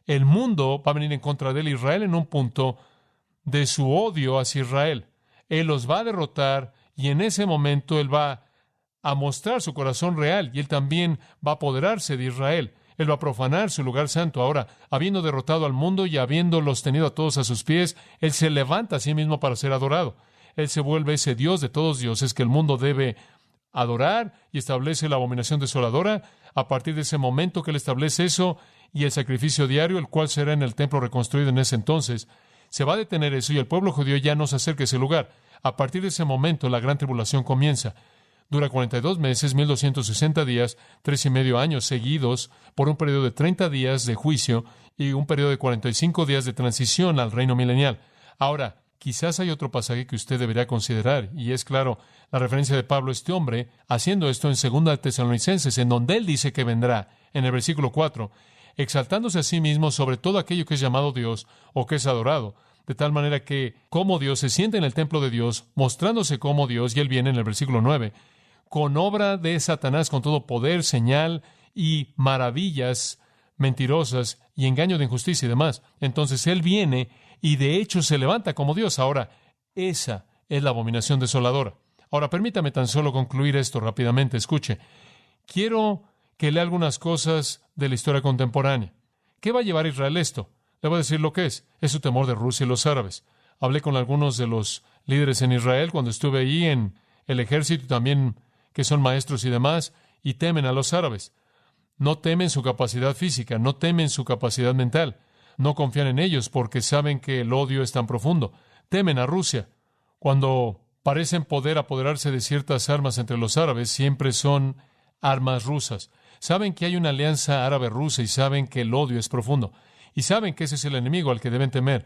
El mundo va a venir en contra de él, Israel, en un punto de su odio hacia Israel. Él los va a derrotar y en ese momento él va a mostrar su corazón real y él también va a apoderarse de Israel. Él va a profanar su lugar santo. Ahora, habiendo derrotado al mundo y habiéndolos tenido a todos a sus pies, Él se levanta a sí mismo para ser adorado. Él se vuelve ese Dios de todos dioses que el mundo debe adorar y establece la abominación desoladora. A partir de ese momento que Él establece eso y el sacrificio diario, el cual será en el templo reconstruido en ese entonces, se va a detener eso y el pueblo judío ya no se acerca a ese lugar. A partir de ese momento, la gran tribulación comienza. Dura 42 meses, 1260 días, 3.5 años seguidos por un periodo de 30 días de juicio y un periodo de 45 días de transición al reino milenial. Ahora, quizás hay otro pasaje que usted debería considerar, y es claro, la referencia de Pablo a este hombre, haciendo esto en 2 Tesalonicenses, en donde él dice que vendrá, en el versículo 4, exaltándose a sí mismo sobre todo aquello que es llamado Dios o que es adorado, de tal manera que, como Dios, se siente en el templo de Dios, mostrándose como Dios, y él viene en el versículo 9, con obra de Satanás, con todo poder, señal y maravillas mentirosas y engaño de injusticia y demás. Entonces él viene y de hecho se levanta como Dios. Ahora, esa es la abominación desoladora. Ahora, permítame tan solo concluir esto rápidamente. Escuche, quiero que lea algunas cosas de la historia contemporánea. ¿Qué va a llevar a Israel esto? Le voy a decir lo que es. Es su temor de Rusia y los árabes. Hablé con algunos de los líderes en Israel cuando estuve allí en el ejército, también que son maestros y demás, y temen a los árabes. No temen su capacidad física, no temen su capacidad mental. No confían en ellos porque saben que el odio es tan profundo. Temen a Rusia. Cuando parecen poder apoderarse de ciertas armas entre los árabes, siempre son armas rusas. Saben que hay una alianza árabe-rusa y saben que el odio es profundo. Y saben que ese es el enemigo al que deben temer.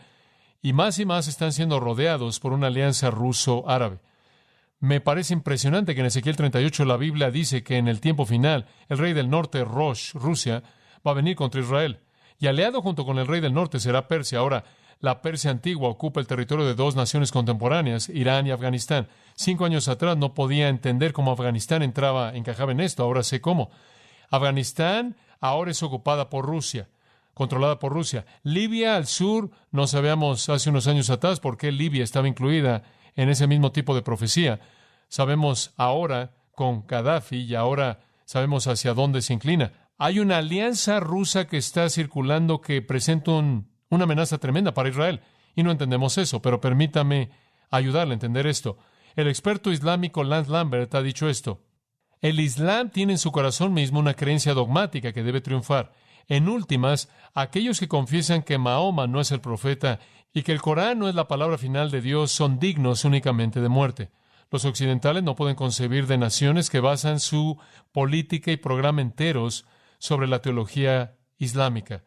Y más están siendo rodeados por una alianza ruso-árabe. Me parece impresionante que en Ezequiel 38 la Biblia dice que en el tiempo final el rey del norte, Rosh, Rusia, va a venir contra Israel. Y aliado junto con el rey del norte será Persia. Ahora, la Persia antigua ocupa el territorio de 2 naciones contemporáneas, Irán y Afganistán. 5 años atrás no podía entender cómo Afganistán encajaba en esto. Ahora sé cómo. Afganistán ahora es ocupada por Rusia, controlada por Rusia. Libia al sur, no sabíamos hace unos años atrás por qué Libia estaba incluida en ese mismo tipo de profecía. Sabemos ahora con Gaddafi y ahora sabemos hacia dónde se inclina. Hay una alianza rusa que está circulando que presenta una amenaza tremenda para Israel. Y no entendemos eso, pero permítame ayudarle a entender esto. El experto islámico Lance Lambert ha dicho esto. El Islam tiene en su corazón mismo una creencia dogmática que debe triunfar. En últimas, aquellos que confiesan que Mahoma no es el profeta y que el Corán no es la palabra final de Dios son dignos únicamente de muerte. Los occidentales no pueden concebir de naciones que basan su política y programa enteros sobre la teología islámica.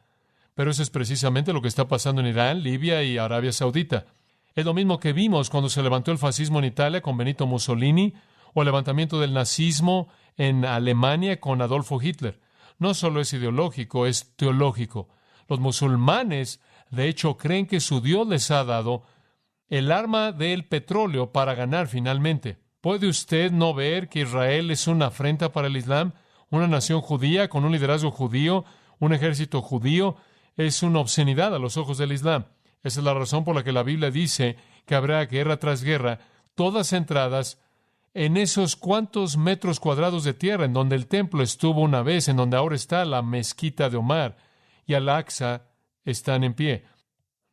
Pero eso es precisamente lo que está pasando en Irán, Libia y Arabia Saudita. Es lo mismo que vimos cuando se levantó el fascismo en Italia con Benito Mussolini o el levantamiento del nazismo en Alemania con Adolfo Hitler. No solo es ideológico, es teológico. Los musulmanes, de hecho, creen que su Dios les ha dado el arma del petróleo para ganar finalmente. ¿Puede usted no ver que Israel es una afrenta para el Islam? Una nación judía con un liderazgo judío, un ejército judío, es una obscenidad a los ojos del Islam. Esa es la razón por la que la Biblia dice que habrá guerra tras guerra, todas centradas en esos cuantos metros cuadrados de tierra en donde el templo estuvo una vez, en donde ahora está la mezquita de Omar y Al-Aqsa están en pie.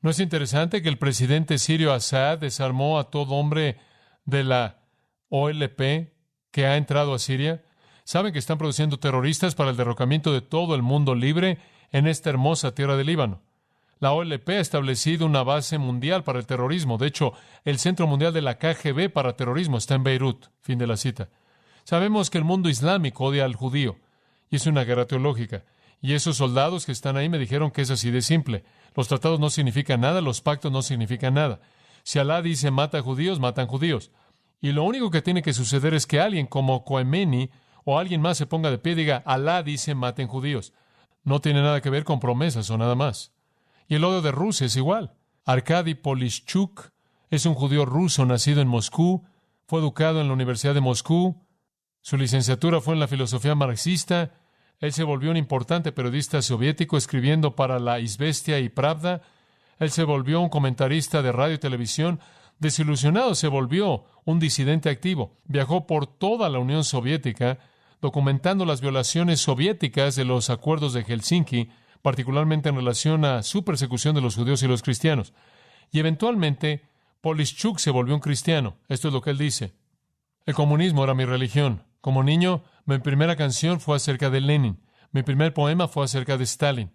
¿No es interesante que el presidente sirio Assad desarmó a todo hombre de la OLP que ha entrado a Siria? ¿Saben que están produciendo terroristas para el derrocamiento de todo el mundo libre en esta hermosa tierra del Líbano? La OLP ha establecido una base mundial para el terrorismo. De hecho, el Centro Mundial de la KGB para Terrorismo está en Beirut. Fin de la cita. Sabemos que el mundo islámico odia al judío y es una guerra teológica. Y esos soldados que están ahí me dijeron que es así de simple. Los tratados no significan nada, los pactos no significan nada. Si Alá dice mata a judíos, matan judíos. Y lo único que tiene que suceder es que alguien como Khomeini o alguien más se ponga de pie y diga, Alá dice maten judíos. No tiene nada que ver con promesas o nada más. Y el odio de Rusia es igual. Arkady Polishchuk es un judío ruso nacido en Moscú, fue educado en la Universidad de Moscú, su licenciatura fue en la filosofía marxista. Él se volvió un importante periodista soviético escribiendo para la Izvestia y Pravda. Él se volvió un comentarista de radio y televisión. Desilusionado, se volvió un disidente activo. Viajó por toda la Unión Soviética documentando las violaciones soviéticas de los acuerdos de Helsinki, particularmente en relación a su persecución de los judíos y los cristianos. Y eventualmente, Polishchuk se volvió un cristiano. Esto es lo que él dice. El comunismo era mi religión. Como niño, mi primera canción fue acerca de Lenin. Mi primer poema fue acerca de Stalin.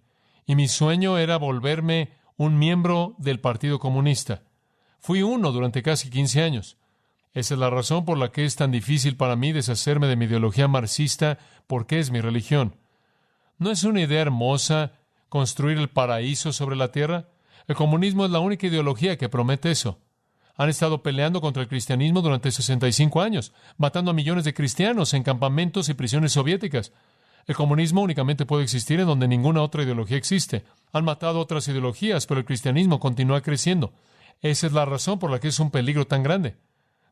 Y mi sueño era volverme un miembro del Partido Comunista. Fui uno durante casi 15 años. Esa es la razón por la que es tan difícil para mí deshacerme de mi ideología marxista, porque es mi religión. ¿No es una idea hermosa construir el paraíso sobre la tierra? El comunismo es la única ideología que promete eso. Han estado peleando contra el cristianismo durante 65 años, matando a millones de cristianos en campamentos y prisiones soviéticas. El comunismo únicamente puede existir en donde ninguna otra ideología existe. Han matado otras ideologías, pero el cristianismo continúa creciendo. Esa es la razón por la que es un peligro tan grande.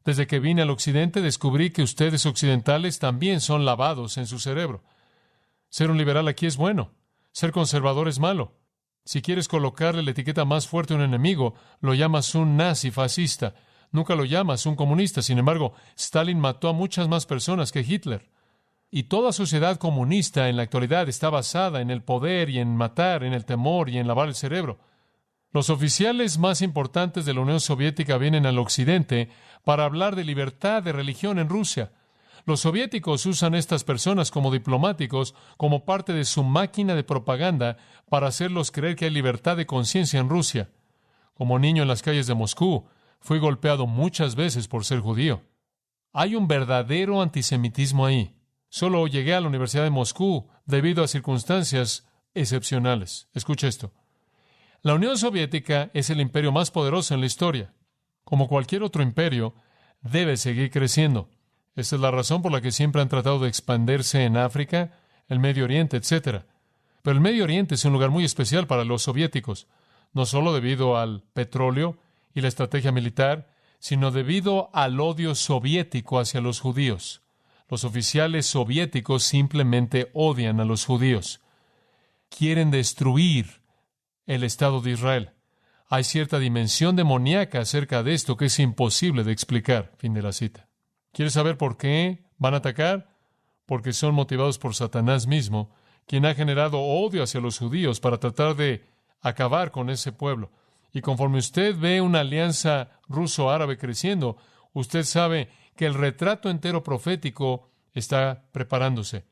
Desde que vine al occidente, descubrí que ustedes occidentales también son lavados en su cerebro. Ser un liberal aquí es bueno. Ser conservador es malo. Si quieres colocarle la etiqueta más fuerte a un enemigo, lo llamas un nazi fascista. Nunca lo llamas un comunista. Sin embargo, Stalin mató a muchas más personas que Hitler. Y toda sociedad comunista en la actualidad está basada en el poder y en matar, en el temor y en lavar el cerebro. Los oficiales más importantes de la Unión Soviética vienen al occidente para hablar de libertad de religión en Rusia. Los soviéticos usan estas personas como diplomáticos, como parte de su máquina de propaganda para hacerlos creer que hay libertad de conciencia en Rusia. Como niño en las calles de Moscú, fui golpeado muchas veces por ser judío. Hay un verdadero antisemitismo ahí. Solo llegué a la Universidad de Moscú debido a circunstancias excepcionales. Escucha esto. La Unión Soviética es el imperio más poderoso en la historia. Como cualquier otro imperio, debe seguir creciendo. Esta es la razón por la que siempre han tratado de expandirse en África, el Medio Oriente, etc. Pero el Medio Oriente es un lugar muy especial para los soviéticos, no solo debido al petróleo y la estrategia militar, sino debido al odio soviético hacia los judíos. Los oficiales soviéticos simplemente odian a los judíos. Quieren destruir el Estado de Israel. Hay cierta dimensión demoníaca acerca de esto que es imposible de explicar. Fin de la cita. ¿Quieres saber por qué van a atacar? Porque son motivados por Satanás mismo, quien ha generado odio hacia los judíos para tratar de acabar con ese pueblo. Y conforme usted ve una alianza ruso-árabe creciendo, usted sabe que el retrato entero profético está preparándose.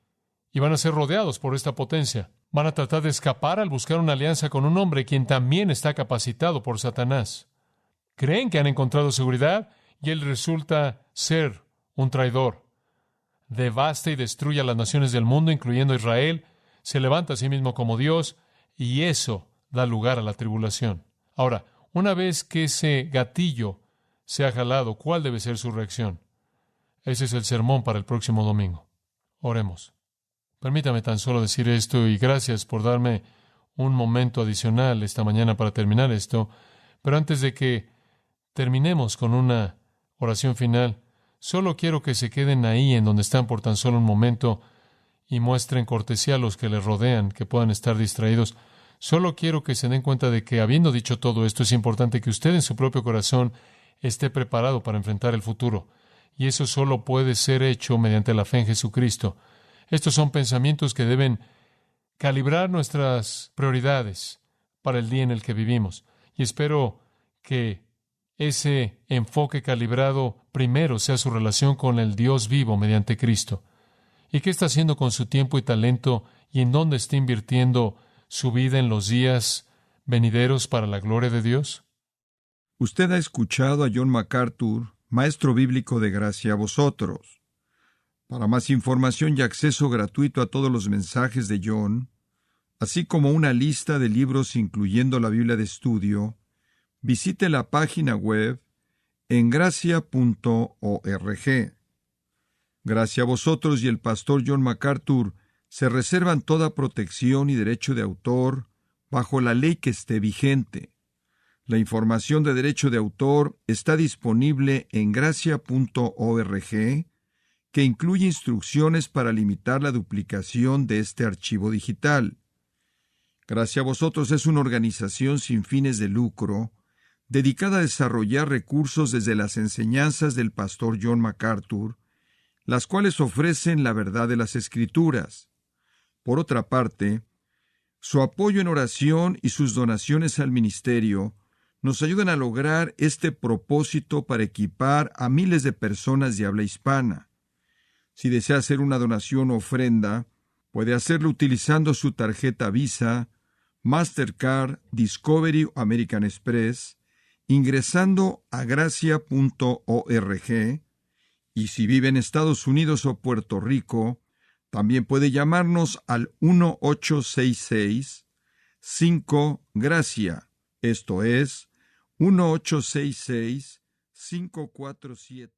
Y van a ser rodeados por esta potencia. Van a tratar de escapar al buscar una alianza con un hombre quien también está capacitado por Satanás. Creen que han encontrado seguridad y él resulta ser un traidor. Devasta y destruye a las naciones del mundo, incluyendo a Israel, se levanta a sí mismo como Dios y eso da lugar a la tribulación. Ahora, una vez que ese gatillo se ha jalado, ¿cuál debe ser su reacción? Ese es el sermón para el próximo domingo. Oremos. Permítame tan solo decir esto y gracias por darme un momento adicional esta mañana para terminar esto. Pero antes de que terminemos con una oración final, solo quiero que se queden ahí en donde están por tan solo un momento y muestren cortesía a los que les rodean, que puedan estar distraídos. Solo quiero que se den cuenta de que, habiendo dicho todo esto, es importante que usted en su propio corazón esté preparado para enfrentar el futuro. Y eso solo puede ser hecho mediante la fe en Jesucristo. Estos son pensamientos que deben calibrar nuestras prioridades para el día en el que vivimos. Y espero que ese enfoque calibrado primero sea su relación con el Dios vivo mediante Cristo. ¿Y qué está haciendo con su tiempo y talento y en dónde está invirtiendo su vida en los días venideros para la gloria de Dios? Usted ha escuchado a John MacArthur, maestro bíblico de Gracia a Vosotros. Para más información y acceso gratuito a todos los mensajes de John, así como una lista de libros incluyendo la Biblia de estudio, visite la página web en gracia.org. Gracia a Vosotros y el pastor John MacArthur se reservan toda protección y derecho de autor bajo la ley que esté vigente. La información de derecho de autor está disponible en gracia.org, que incluye instrucciones para limitar la duplicación de este archivo digital. Gracia a Vosotros es una organización sin fines de lucro, dedicada a desarrollar recursos desde las enseñanzas del pastor John MacArthur, las cuales ofrecen la verdad de las Escrituras. Por otra parte, su apoyo en oración y sus donaciones al ministerio nos ayudan a lograr este propósito para equipar a miles de personas de habla hispana. Si desea hacer una donación o ofrenda, puede hacerlo utilizando su tarjeta Visa, Mastercard, Discovery o American Express, ingresando a gracia.org, y si vive en Estados Unidos o Puerto Rico, también puede llamarnos al 1-866-5-GRACIA, esto es, 1-866-547.